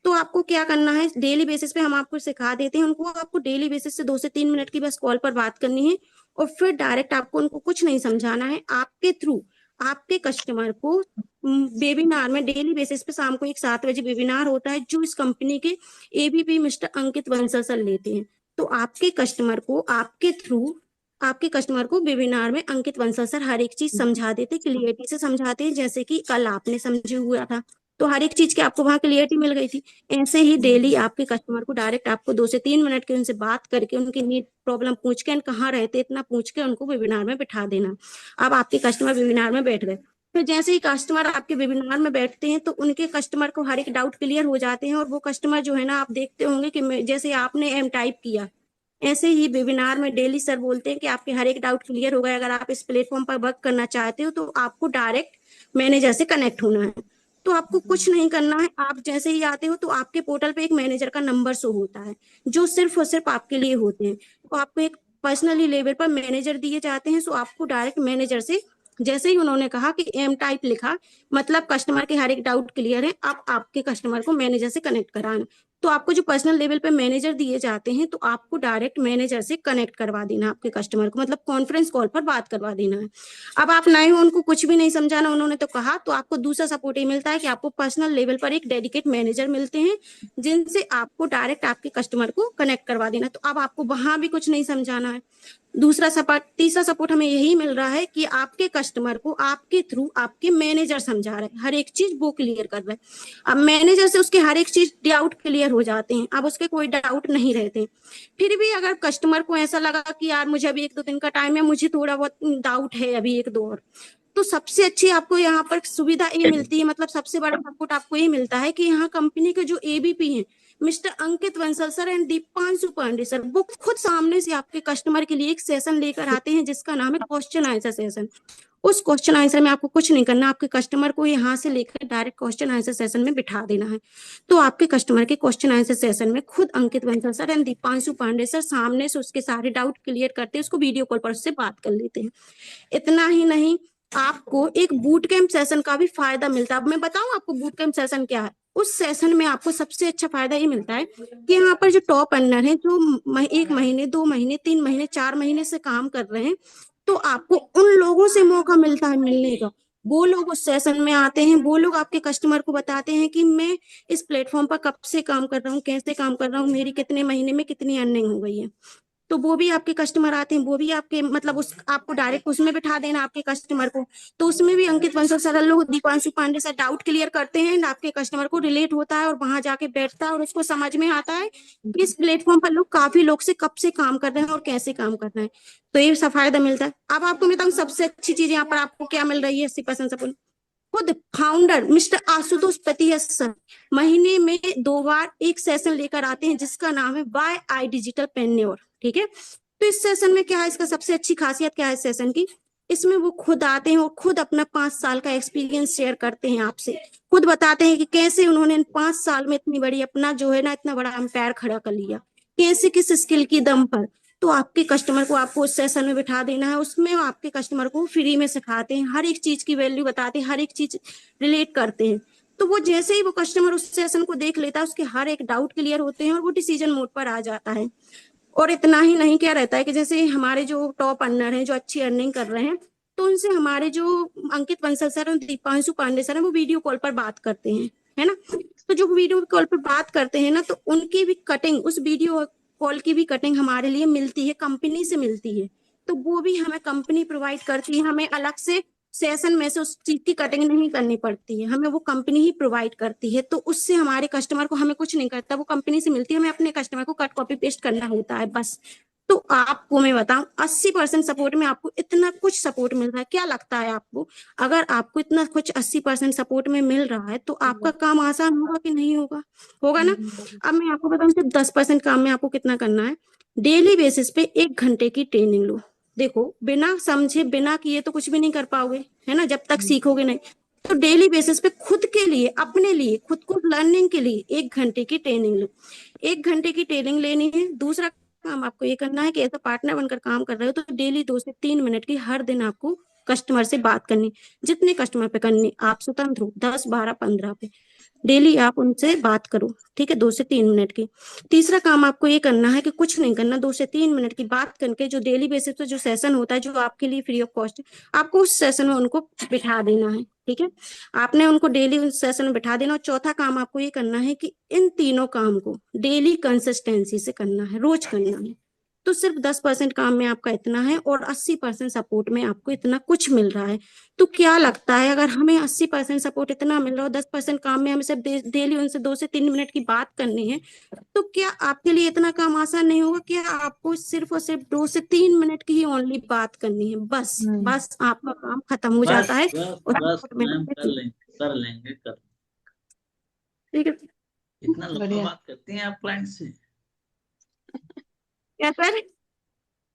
तो आपको क्या करना है, डेली बेसिस पे हम आपको सिखा देते हैं उनको। आपको डेली बेसिस से 2 से 3 मिनट की बस कॉल पर बात करनी है और फिर डायरेक्ट आपको उनको कुछ नहीं समझाना है। आपके थ्रू आपके कस्टमर को वेबिनार में डेली बेसिस पे शाम को एक 7 बजे वेबिनार होता है, जो इस कंपनी के ABP mister Ankit Bansal sir लेते हैं। तो आपके कस्टमर को वेबिनार में अंकित बंसल सर हर एक चीज समझा देते, क्लियरिटी से समझाते हैं, जैसे कि कल आपने समझे हुआ था। तो हर एक चीज की आपको वहां क्लियरिटी मिल गई थी। ऐसे ही डेली आपके कस्टमर को डायरेक्ट आपको 2 से 3 मिनट के उनसे बात करके, उनकी नीड प्रॉब्लम पूछ के, कहाँ रहते इतना पूछ के उनको वेबिनार में बिठा देना। अब आपके कस्टमर वेबिनार में बैठ गए, फिर जैसे ही कस्टमर आपके वेबिनार में बैठते हैं तो उनके कस्टमर को हर एक डाउट क्लियर हो जाते हैं। और वो कस्टमर जो है ना, आप देखते होंगे कि जैसे आपने एम टाइप किया, ऐसे ही वेबिनार में डेली सर बोलते हैं कि आपके हर एक डाउट क्लियर हो गया। अगर आप इस प्लेटफॉर्म पर वर्क करना चाहते हो तो आपको डायरेक्ट मैनेजर से कनेक्ट होना है। तो आपको कुछ नहीं करना है। आप जैसे ही आते हो तो आपके पोर्टल पे एक मैनेजर का नंबर शो होता है, जो सिर्फ और सिर्फ आपके लिए होते हैं। तो आपको एक पर्सनली लेवल पर मैनेजर दिए जाते हैं। सो आपको डायरेक्ट मैनेजर से, जैसे ही उन्होंने कहा कि एम टाइप लिखा, मतलब कस्टमर के हर एक डाउट क्लियर है, अब आपके कस्टमर को मैनेजर से कनेक्ट कराना। तो आपको जो पर्सनल लेवल पे मैनेजर दिए जाते हैं, तो आपको डायरेक्ट मैनेजर से कनेक्ट करवा देना आपके कस्टमर को, मतलब कॉन्फ्रेंस कॉल पर बात करवा देना है। अब आप नए हो, उनको कुछ भी नहीं समझाना, उन्होंने तो कहा, तो आपको दूसरा सपोर्ट ये मिलता है कि आपको पर्सनल लेवल पर एक डेडिकेट मैनेजर मिलते हैं, जिनसे आपको डायरेक्ट आपके कस्टमर को कनेक्ट करवा देना। तो अब आपको वहां भी कुछ नहीं समझाना है। तीसरा सपोर्ट हमें यही मिल रहा है कि आपके कस्टमर को आपके थ्रू आपके मैनेजर समझा रहे हैं, हर एक चीज वो क्लियर कर रहे हैं। अब मैनेजर से उसके हर एक चीज डाउट क्लियर हो जाते हैं, अब उसके कोई डाउट नहीं रहते। फिर भी अगर कस्टमर को ऐसा लगा कि यार मुझे अभी 1-2 दिन का टाइम है, मुझे थोड़ा बहुत डाउट है अभी 1-2 और, तो सबसे अच्छी आपको यहाँ पर सुविधा ये मिलती है, मतलब सबसे बड़ा सपोर्ट आपको ये मिलता है कि यहाँ कंपनी के जो एबीपी हैं, mister Ankit Bansal sir and Deepanshu Pandey sir, वो खुद सामने से आपके कस्टमर के लिए एक सेशन लेकर आते हैं जिसका नाम है क्वेश्चन आंसर सेशन। उस क्वेश्चन आंसर में आपको कुछ नहीं करना, आपके कस्टमर को यहाँ से लेकर डायरेक्ट क्वेश्चन आंसर सेशन में बिठा देना है। तो आपके कस्टमर के क्वेश्चन आंसर सेशन में खुद Ankit Bansal sir and Deepanshu Pandey sir सामने से उसके सारे डाउट क्लियर करते हैं, उसको वीडियो कॉल पर उससे बात कर लेते हैं। इतना ही नहीं, आपको एक बूट कैंप सेशन का भी फायदा मिलता है। अब मैं बताऊं आपको बूट कैंप सेशन क्या है। उस सेशन में आपको सबसे अच्छा फायदा ये मिलता है कि यहाँ पर जो टॉप अर्नर है, जो 1 महीने 2 महीने 3 महीने 4 महीने से काम कर रहे हैं, तो आपको उन लोगों से मौका मिलता है मिलने का। वो लोग उस सेशन में आते हैं, वो लोग आपके कस्टमर को बताते हैं कि मैं इस प्लेटफॉर्म पर कब से काम कर रहा हूँ, कैसे काम कर रहा हूँ, मेरी कितने महीने में कितनी अर्निंग हो गई है। तो वो भी आपके कस्टमर आते हैं, वो भी आपके मतलब उस आपको डायरेक्ट उसमें बिठा देना आपके कस्टमर को। तो उसमें भी अंकित बंसल सर लोग Deepanshu Pandey sir doubt clear करते हैं, आपके कस्टमर को रिलेट होता है और वहां जाके बैठता है और उसको समझ में आता है कि इस प्लेटफॉर्म पर लोग काफी लोग से कब से काम कर रहे हैं और कैसे काम कर रहे हैं। तो ये सब फायदा मिलता है। अब आपको मैं बताऊँ सबसे अच्छी चीज यहाँ पर आपको क्या मिल रही है 80% सपोर्ट। खुद फाउंडर मिस्टर आशुतोष प्रतिहत सर महीने में 2 बार एक सेशन लेकर आते हैं जिसका नाम है वाई आई डिजिटल पेन्योर। ठीक है, तो इस सेशन में क्या है, इसका सबसे अच्छी खासियत क्या है इस सेशन की, इसमें वो खुद आते हैं और खुद अपना 5 साल का एक्सपीरियंस शेयर करते हैं आपसे। खुद बताते हैं कि कैसे उन्होंने इन 5 साल में इतनी बड़ी अपना जो है ना इतना बड़ा एम्पायर खड़ा कर लिया, कैसे किस स्किल की दम पर। तो आपके कस्टमर को आपको उस सेशन में बिठा देना है, उसमें आपके कस्टमर को फ्री में सिखाते हैं, हर एक चीज की वैल्यू बताते हैं, हर एक चीज रिलेट करते हैं। तो वो जैसे ही वो कस्टमर उस सेशन को देख लेता है, उसके हर एक डाउट क्लियर होते हैं और वो डिसीजन मोड पर आ जाता है। और इतना ही नहीं, क्या रहता है कि जैसे हमारे जो टॉप अर्नर हैं, जो अच्छी अर्निंग कर रहे हैं, तो उनसे हमारे जो अंकित बंसल सर और दीपांशु पांडे सर हैं वो वीडियो कॉल पर बात करते हैं, है ना। तो जो वीडियो कॉल पर बात करते हैं ना, तो उनकी भी कटिंग, उस वीडियो कॉल की भी कटिंग हमारे लिए मिलती है, कंपनी से मिलती है। तो वो भी हमें कंपनी प्रोवाइड करती है, हमें अलग से सेशन में से उस चीज की कटिंग नहीं करनी पड़ती है, हमें वो कंपनी ही प्रोवाइड करती है। तो उससे हमारे कस्टमर को हमें कुछ नहीं करता, वो कंपनी से मिलती है, हमें अपने कस्टमर को कट कॉपी पेस्ट करना होता है बस। तो आपको मैं बताऊं 80% सपोर्ट में आपको इतना कुछ सपोर्ट मिल रहा है। क्या लगता है आपको, अगर आपको इतना कुछ 80% सपोर्ट में मिल रहा है तो आपका काम आसान होगा कि नहीं होगा, होगा ना। अब मैं आपको बताऊं सिर्फ 10% काम में आपको कितना करना है। डेली बेसिस पे 1 घंटे की ट्रेनिंग लो। देखो, बिना समझे बिना किए तो कुछ भी नहीं कर पाओगे, है ना, जब तक सीखोगे नहीं। तो डेली बेसिस पे खुद के लिए, अपने लिए, खुद को लर्निंग के लिए 1 घंटे की ट्रेनिंग लो। 1 घंटे की ट्रेनिंग लेनी है। दूसरा काम आपको ये करना है कि ऐसा पार्टनर बनकर काम कर रहे हो तो डेली 2 से 3 मिनट की हर दिन आपको कस्टमर से बात करनी। जितने कस्टमर पे करनी आप स्वतंत्र हो, 10 12 15 पे डेली आप उनसे बात करो, ठीक है, 2 से 3 मिनट की। तीसरा काम आपको ये करना है कि कुछ नहीं करना, 2 से 3 मिनट की बात करके जो डेली बेसिस पे जो सेशन होता है जो आपके लिए फ्री ऑफ कॉस्ट है, आपको उस सेशन में उनको बिठा देना है। ठीक है, आपने उनको डेली उस सेशन में बिठा देना। और चौथा काम आपको ये करना है कि इन तीनों काम को डेली कंसिस्टेंसी से करना है, रोज करना है। तो सिर्फ 10% काम में आपका इतना है और 80% सपोर्ट में आपको इतना कुछ मिल रहा है। तो क्या लगता है, अगर हमें 80% सपोर्ट इतना मिल रहा हो, 10% काम में हमें सिर्फ डेली उनसे 2 से 3 मिनट की बात करनी है, तो क्या आपके लिए इतना काम आसान नहीं होगा। क्या आपको सिर्फ और सिर्फ 2 से 3 मिनट की ही ओनली बात करनी है, बस बस आपका काम खत्म हो बस जाता है बस और बस support में मैम कर लेंगे कर लेंगे कर। ठीक है। इतना लंबा बढ़िया। बात करती हैं आप क्लाइंट से? क्या सर?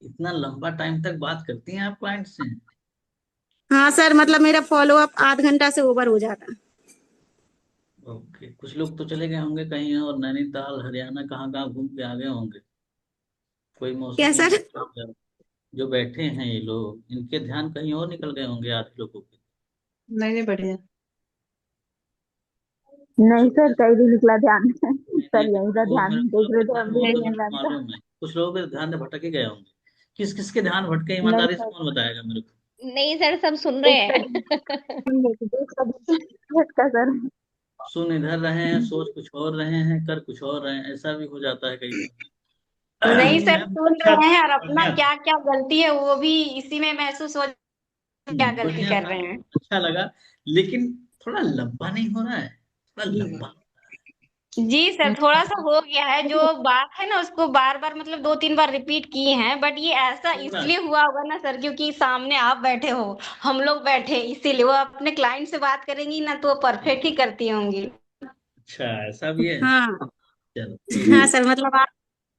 इतना लंबा टाइम तक बात करती हैं आप क्लाइंट से? हाँ सर, मतलब मेरा फॉलो अप आध घंटा से ओवर हो जाता है। ओके, कुछ लोग तो चले गए होंगे कहीं और नैनीताल हरियाणा कहाँ कहाँ घूम के आ गए होंगे, कोई क्या मौसी सर? जो बैठे हैं ये लोग, इनके ध्यान कहीं और निकल गए होंगे आधे लोगों के। नहीं नहीं, बढ़िया। नहीं कुछ सर, कहीं नहीं निकला ध्यान। नहीं सर नहीं यहीं का वो ध्यान मेरे देख रहे थे, ध्यान हम वो तो भी मेरे को लगता। मालूम है, कुछ लोगों के ध्यान से भटक ही गए होंगे। किस किस के ध्यान भटके नहीं ईमानदारी से सर, कौन बताएगा मेरे को? नहीं सर, सब सुन रहे एक हैं। का सर। सुन इधर रहे हैं, सोच कुछ और रहे हैं, कर कुछ और रहे हैं, ऐसा भी हो जाता है कई नहीं बार। सर, मैम सुन अच्छा रहे हैं और अपना बढ़िया था। क्या क्या गलती है वो भी इसी में महसूस हो, क्या गलती बढ़िया कर था, रहे हैं। अच्छा लगा, लेकिन थोड़ा लंबा नहीं हो रहा है? थोड़ा लंबा। जी सर, थोड़ा सा हो गया है। जो बात है ना उसको बार बार मतलब 2 3 बार रिपीट किए हैं, बट ये ऐसा सही बात। इसलिए हुआ होगा ना सर, क्योंकि सामने आप बैठे हो, हम लोग बैठे, इसीलिए वो अपने क्लाइंट से बात करेंगी ना तो वो परफेक्ट ही करती होंगी। अच्छा ऐसा भी है। हाँ चलो हाँ सर, मतलब आप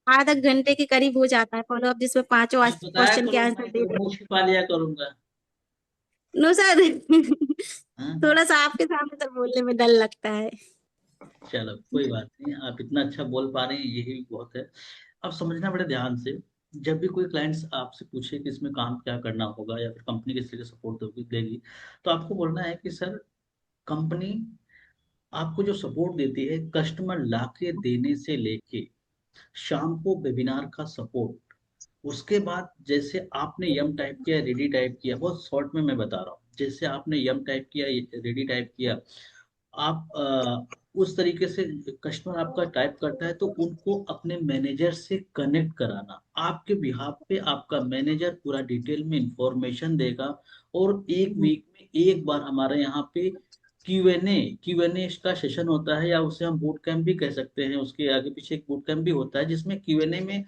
आधा घंटे के करीब हो जाता है फॉलो अप, जिसमें पांचों आप बताया क्वेश्चन के करो, आंसर मैं दे तो दे। मुंह छिपा लिया करूंगा। No sir. हाँ, थोड़ा सा आपके सामने सर बोलने में डर लगता है। चलो कोई बात नहीं, आप इतना अच्छा बोल पा रहे हैं यही बहुत है। अब समझना बड़े ध्यान से, जब भी कोई क्लाइंट्स आपसे पूछे कि इसमें काम क्या करना होगा या फिर कंपनी किस तरह सपोर्ट देगी, तो आपको बोलना है कि सर, कंपनी आपको जो सपोर्ट देती है कस्टमर लाके देने से लेके शाम को वेबिनार का सपोर्ट, उसके बाद जैसे आपने यम टाइप किया रेडी टाइप किया, बहुत शॉर्ट में मैं बता रहा हूँ, जैसे आपने यम टाइप किया रेडी टाइप किया, आप उस तरीके से कस्टमर आपका टाइप करता है तो उनको अपने मैनेजर से कनेक्ट कराना, आपके बिहाफ पे आपका मैनेजर पूरा डिटेल में इंफॉर्मेशन देगा। और एक वीक में एक बार हमारे यहाँ पे क्यू एन ए का सेशन होता है, या उसे हम बूट कैंप भी कह सकते हैं, उसके आगे पीछे एक बूट कैंप भी होता है जिसमें क्यू एन ए में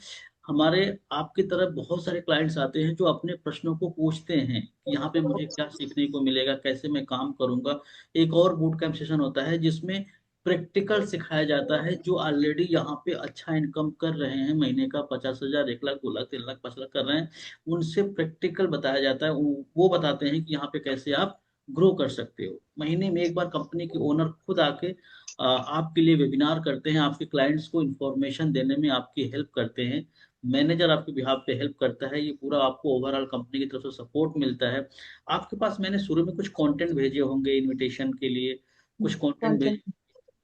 हमारे आपकी तरफ बहुत सारे क्लाइंट्स आते हैं जो अपने प्रश्नों को पूछते हैं कि यहाँ पे मुझे क्या सीखने को मिलेगा, कैसे मैं काम करूंगा। एक और बूट कैंप सेशन होता है जिसमें प्रैक्टिकल सिखाया जाता है, जो ऑलरेडी यहाँ पे अच्छा इनकम कर रहे हैं, महीने का 50,000, 1 लाख, 2 लाख, 3 लाख, 5 लाख कर रहे हैं, उनसे प्रैक्टिकल बताया जाता है। वो बताते हैं कि यहाँ पे कैसे आप ग्रो कर सकते हो। महीने में एक बार कंपनी के ओनर खुद आके आपके लिए वेबिनार करते हैं, आपके क्लाइंट्स को इंफॉर्मेशन देने में आपकी हेल्प करते हैं। मैनेजर आपके बिहाफ पे हेल्प करता है, ये पूरा आपको ओवरऑल कंपनी की तरफ से सपोर्ट मिलता है। आपके पास मैंने शुरू में कुछ कंटेंट भेजे होंगे इनविटेशन के लिए, कुछ कंटेंट भेजे,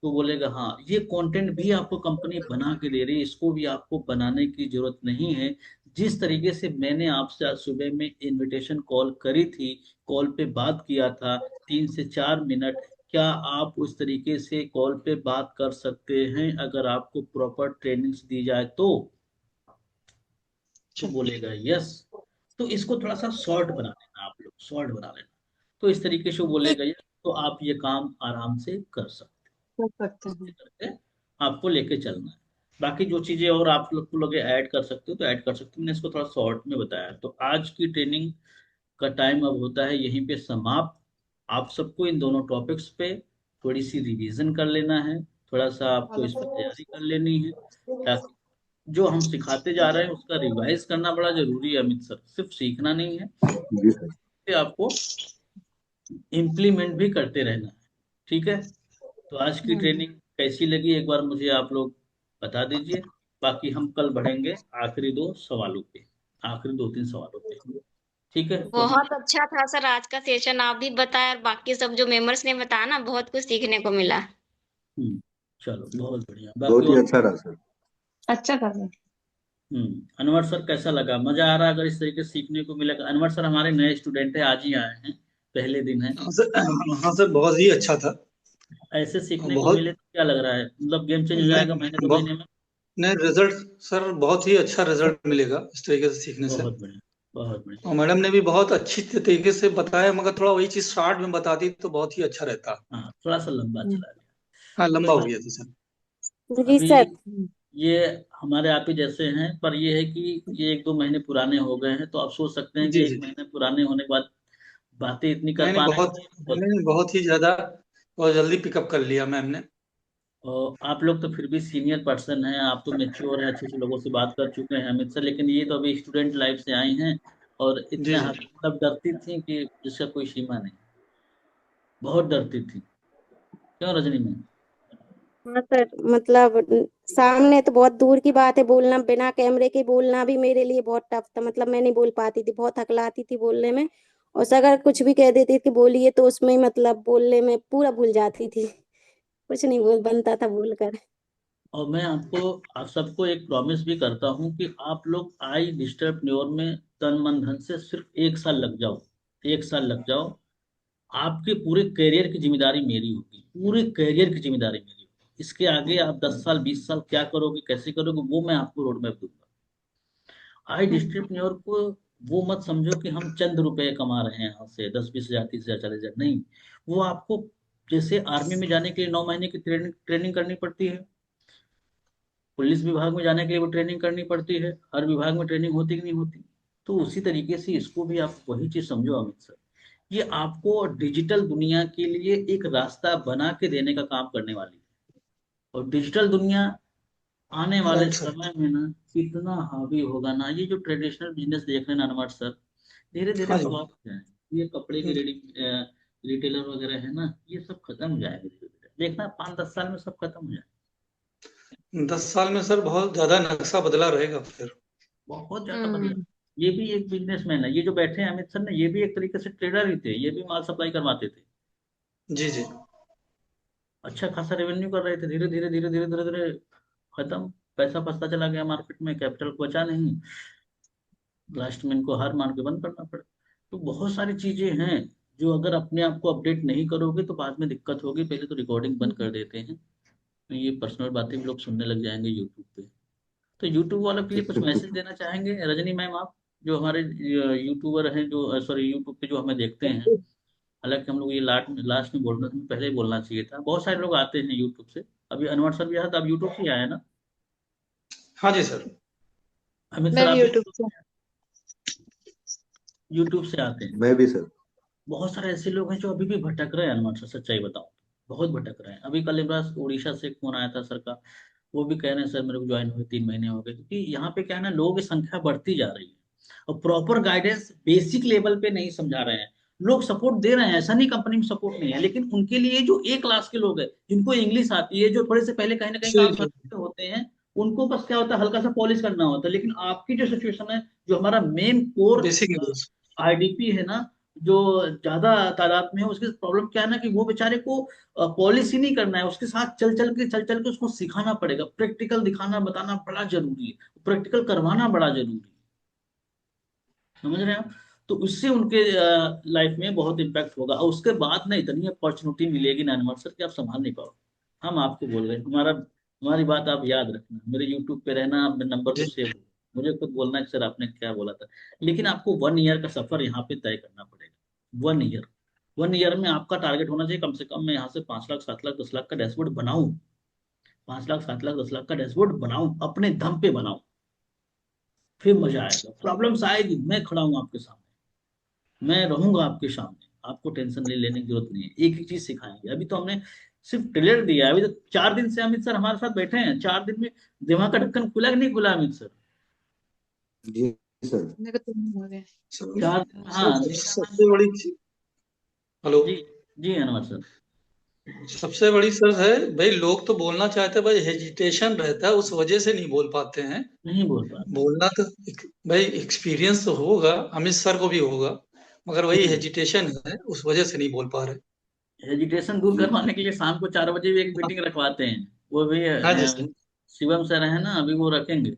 तो बोलेगा हाँ ये कंटेंट भी आपको कंपनी बना के दे रही है, इसको भी आपको बनाने की जरूरत नहीं है। जिस तरीके से मैंने आपसे आज सुबह में इनविटेशन कॉल करी थी, कॉल पे बात किया था 3 से 4 मिनट, क्या आप उस तरीके से कॉल पे बात कर सकते हैं अगर आपको प्रॉपर ट्रेनिंग्स दी जाए तो बोलेगा यस। तो इसको थोड़ा सा शॉर्ट बना लेना, आप लोग शॉर्ट बना लेना, तो इस तरीके से वो बोलेगा यस, तो आप ये काम आराम से कर सकते कर सकते हैं। हैं। इस करके आपको लेके चलना है। बाकी जो चीजें और आप लोग ऐड कर सकते हो तो ऐड कर सकते हो, मैंने इसको थोड़ा शॉर्ट में बताया। तो आज की ट्रेनिंग का टाइम अब होता है यहीं पे समाप्त। आप सबको इन दोनों टॉपिक्स पे थोड़ी सी रिवीजन कर लेना है, थोड़ा सा आपको इस पर तैयारी कर लेनी है, ताकि जो हम सिखाते जा रहे हैं उसका रिवाइज करना बड़ा जरूरी है अमित सर, सिर्फ सीखना नहीं है, जी सर। ये आपको इम्प्लीमेंट भी करते रहना है। ठीक है, तो आज की ट्रेनिंग कैसी लगी एक बार मुझे आप लोग बता दीजिए। बाकी हम कल बढ़ेंगे आखिरी 2 सवालों पे, आखिरी 2-3 सवालों पे। ठीक है, तो हम बहुत अच्छा था सर आज का सेशन, आप भी बताया और बाकी सब जो मेंबर्स ने बताया ना, बहुत कुछ सीखने को मिला। चलो बहुत बढ़िया। बाकी बहुत ही और अच्छा रहा सर। अच्छा कर रहे हैं। अनवर सर कैसा लगा, मजा आ रहा है? अगर इस तरीके से सीखने को मिलेगा, अनवर सर हमारे नए स्टूडेंट है, आज ही आए हैं, पहले दिन है। हाँ सर, बहुत ही अच्छा था। ऐसे सीखने को बहुत मिले तो क्या लग रहा है, मतलब गेम चेंज हो जाएगा महीने नहीं 2 महीने में? नहीं, रिजल्ट सर बहुत ही अच्छा रिजल्ट मिलेगा इस तरीके से सीखने से। बहुत बढ़िया, बहुत बढ़िया। और मैडम ने भी बहुत अच्छी तरीके से बताया, मगर थोड़ा वही चीज शॉर्ट में बताती तो बहुत ही अच्छा रहता। हाँ, थोड़ा सा लंबा चला गया, हाँ, कोई लंबा हो बात गया था सर। जी नहीं। सर। अभी ये हमारे आप ही जैसे हैं, पर ये है कि ये 1-2 महीने पुराने हो गए हैं, तो आप सोच सकते हैं कि जी एक जी। महीने पुराने होने के बाद बातें इतनी कर नहीं नहीं, पा रहे हैं, बहुत तो ये बहुत नहीं, बहुत ही ज्यादा, बहुत जल्दी पिकअप कर लिया मैम ने। और आप लोग तो फिर भी सीनियर पर्सन हैं, आप तो मेच्योर हैं, अच्छे अच्छे लोगों से बात कर चुके हैं अमित सर, लेकिन ये तो अभी स्टूडेंट लाइफ से आई हैं और जी इतने जी। मतलब डरती थी कि जिसका कोई सीमा नहीं, बहुत डरती थी, क्यों रजनी में? हाँ सर, मतलब सामने तो बहुत दूर की बात है, बोलना बिना कैमरे के बोलना भी मेरे लिए बहुत टफ था। मतलब मैं नहीं बोल पाती थी, बहुत हकलाती थी बोलने में। और अगर कुछ भी कह देती थी बोलिए तो उसमें मतलब बोलने में पूरा भूल जाती थी। कुछ नहीं बोल बनता था बोलकर। और मैं आपको आप सबको एक प्रॉमिस भी करता हूँ कि आप लोग आई डिजिटलप्रेन्योर में तन मन धन से सिर्फ 1 साल लग जाओ, 1 साल लग जाओ, आपके पूरे करियर की जिम्मेदारी मेरी होगी, पूरे करियर की जिम्मेदारी मेरी होगी। इसके आगे आप 10 साल 20 साल क्या करोगे, कैसे करोगे, वो मैं आपको रोड मैप दूंगा। आई डिस्ट्रीब्यूटर को वो मत समझो कि हम चंद रुपए कमा रहे हैं यहाँ से, 10-20 हजार, 30 हजार, 40 हजार, नहीं। वो आपको जैसे आर्मी में जाने के लिए 9 महीने की ट्रेनिंग ट्रेनिंग करनी पड़ती है, पुलिस विभाग में जाने के लिए वो ट्रेनिंग करनी पड़ती है, हर विभाग में ट्रेनिंग होती कि नहीं होती। तो उसी तरीके से इसको भी आप वही चीज समझो अमित सर, ये आपको डिजिटल दुनिया के लिए एक रास्ता बना के देने का काम करने वाली है। और डिजिटल दुनिया आने वाले राइट सर। समय में ना कितना हावी होगा ना, ये जो ट्रेडिशनल बिजनेस देख रहे हैं ना अनवर सर, धीरे धीरे हाँ जी। फ्लॉप हो जाएंगे, ये कपड़े के रेडी रिटेलर वगैरह है ना, ये सब खत्म हो जाएगा धीरे धीरे, देखना 5-10 साल में सब खत्म हो जाएगा। 10 साल में सर बहुत ज्यादा नक्शा बदला रहेगा फिर। बहुत ज्यादा बदला। ये भी एक बिजनेसमैन है, ये जो बैठे हैं अमित सर ने, ये भी एक तरीके से ट्रेडर ही थे, ये भी माल सप्लाई करवाते थे, जी जी। अच्छा खासा रेवेन्यू कर रहे थे। धीरे धीरे धीरे धीरे धीरे धीरे खत्म, पैसा फंसता चला गया मार्केट में, कैपिटल बचा नहीं, लास्ट में इनको हार मान के बंद करना पड़ा। तो बहुत सारी चीजें हैं जो अगर अपने आप को अपडेट नहीं करोगे तो बाद में दिक्कत होगी। पहले तो रिकॉर्डिंग बंद कर देते हैं, तो ये पर्सनल बातें भी लोग सुनने लग जाएंगे यूट्यूब पे। तो यूट्यूब वालों के लिए कुछ मैसेज देना चाहेंगे रजनी मैम आप, जो हमारे यूट्यूबर हैं, जो सॉरी यूट्यूब पे जो हमें देखते हैं। हालांकि हम लोग ये लास्ट में बोलना था, पहले ही बोलना चाहिए था। बहुत सारे लोग आते हैं यूट्यूब से, अभी अनवर सर भी आया था, अब यूट्यूब से आया है ना। हाँ जी सर। अमित मैं सर भी आप यूट्यूब से। यूट्यूब से आते हैं। मैं भी सर। बहुत सारे ऐसे लोग हैं जो अभी भी भटक रहे हैं हनुमान सर, सच्चाई बताओ बहुत भटक रहे हैं। अभी कल मेरे पास उड़ीसा से एक फोन आया था सर का, वो भी कह रहे हैं सर मेरे को ज्वाइन हुए 3 महीने हो गए, क्योंकि यहाँ पे क्या है ना, लोगों की संख्या बढ़ती जा रही है और प्रॉपर गाइडेंस बेसिक लेवल पे नहीं समझा रहे हैं। लोग सपोर्ट दे रहे हैं, ऐसा नहीं कंपनी में सपोर्ट नहीं है, लेकिन उनके लिए जो ए क्लास के लोग हैं, जिनको इंग्लिश आती है, जो थोड़े से पहले कहीं ना कहीं काम कर जी चुके होते हैं, उनको बस क्या होता है, हल्का सा पॉलिश करना होता है। लेकिन आपकी जो सिचुएशन है, जो हमारा main core basic English. IDP है ना, जो ज्यादा तादाद में है, उसकी प्रॉब्लम क्या है ना कि वो बेचारे को पॉलिसी नहीं करना है, उसके साथ चल चल के उसको सिखाना पड़ेगा। प्रैक्टिकल दिखाना बताना बड़ा जरूरी है, प्रैक्टिकल करवाना बड़ा जरूरी है, समझ रहे हैं आप। तो उससे उनके लाइफ में बहुत इम्पैक्ट होगा, और उसके बाद ना इतनी अपॉर्चुनिटी मिलेगी ना अनवर सर कि आप संभाल नहीं पाओगे। हम आपको बोल रहे हैं, हमारी बात आप याद रखना, मेरे यूट्यूब पे रहना, मेरे नंबर को जी सेव। मुझे खुद बोलना है कि सर आपने क्या बोला था, लेकिन आपको 1 ईयर का सफर यहाँ पे तय करना पड़ेगा। 1 ईयर, 1 ईयर में आपका टारगेट होना चाहिए कम से कम, मैं यहाँ से 5 लाख 7 लाख 10 लाख का डैशबोर्ड बनाऊं, 5 लाख 7 लाख 10 लाख का डैशबोर्ड बनाऊं, अपने दम पे बनाऊं, फिर मजा आएगा। प्रॉब्लम्स आएगी, मैं खड़ा हूं आपके सामने, मैं रहूंगा आपके सामने, आपको टेंशन लेने की जरूरत नहीं है। एक एक चीज सिखाएंगे। अभी तो हमने सिर्फ ट्रेलर दिया है, अभी तो 4 दिन से अमित सर हमारे साथ बैठे हैं। 4 दिन में दिमाग का ढक्कन खुला कि नहीं खुला अमित सर? जी सर। मेरे को तो हो गया। चार, हाँ सर देखा सबसे बड़ी चीज। हेलो। जी, जी अनवर सर। सबसे बड़ी सर है भाई, लोग तो बोलना चाहते हैं, भाई हेजिटेशन रहता है, उस वजह से नहीं बोल पाते हैं। नहीं बोल पा बोलना तो भाई एक्सपीरियंस तो होगा, अमित सर को भी होगा, मगर वही रहे। हेजिटेशन है, उस वजह से नहीं बोल पा रहे। एजुकेशन दूर करवाने के लिए शाम को 4 बजे भी एक मीटिंग रखवाते हैं। वो भी हाँ जी सर। शिवम सर है ना, अभी वो रखेंगे।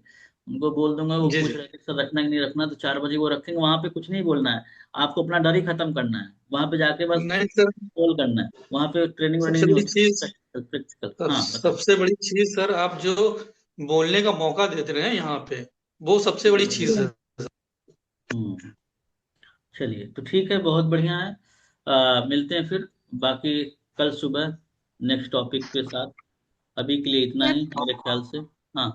उनको बोल दूंगा, वो जी पूछ जी। रहे थे सर रखना कि नहीं रखना, तो 4 बजे वो रखेंगे। वहां पे कुछ नहीं बोलना है, आपको अपना डर ही खत्म करना है। वहां पे जाके बस नहीं सर, कॉल करना है, वहां पे ट्रेनिंग वेनिंग सबसे नहीं बड़ी होती। चीज, प्रैक्टिकल, हाँ बताओ। सबसे बड़ी चीज सर, आप जो बोलने का मौका देते रहे हैं यहाँ पे, वो सबसे बड़ी चीज है। हम्म, चलिए तो ठीक है, बहुत बढ़िया है। मिलते हैं फिर बाकी कल सुबह नेक्स्ट टॉपिक के साथ। अभी के लिए इतना ही मेरे ख्याल से। हाँ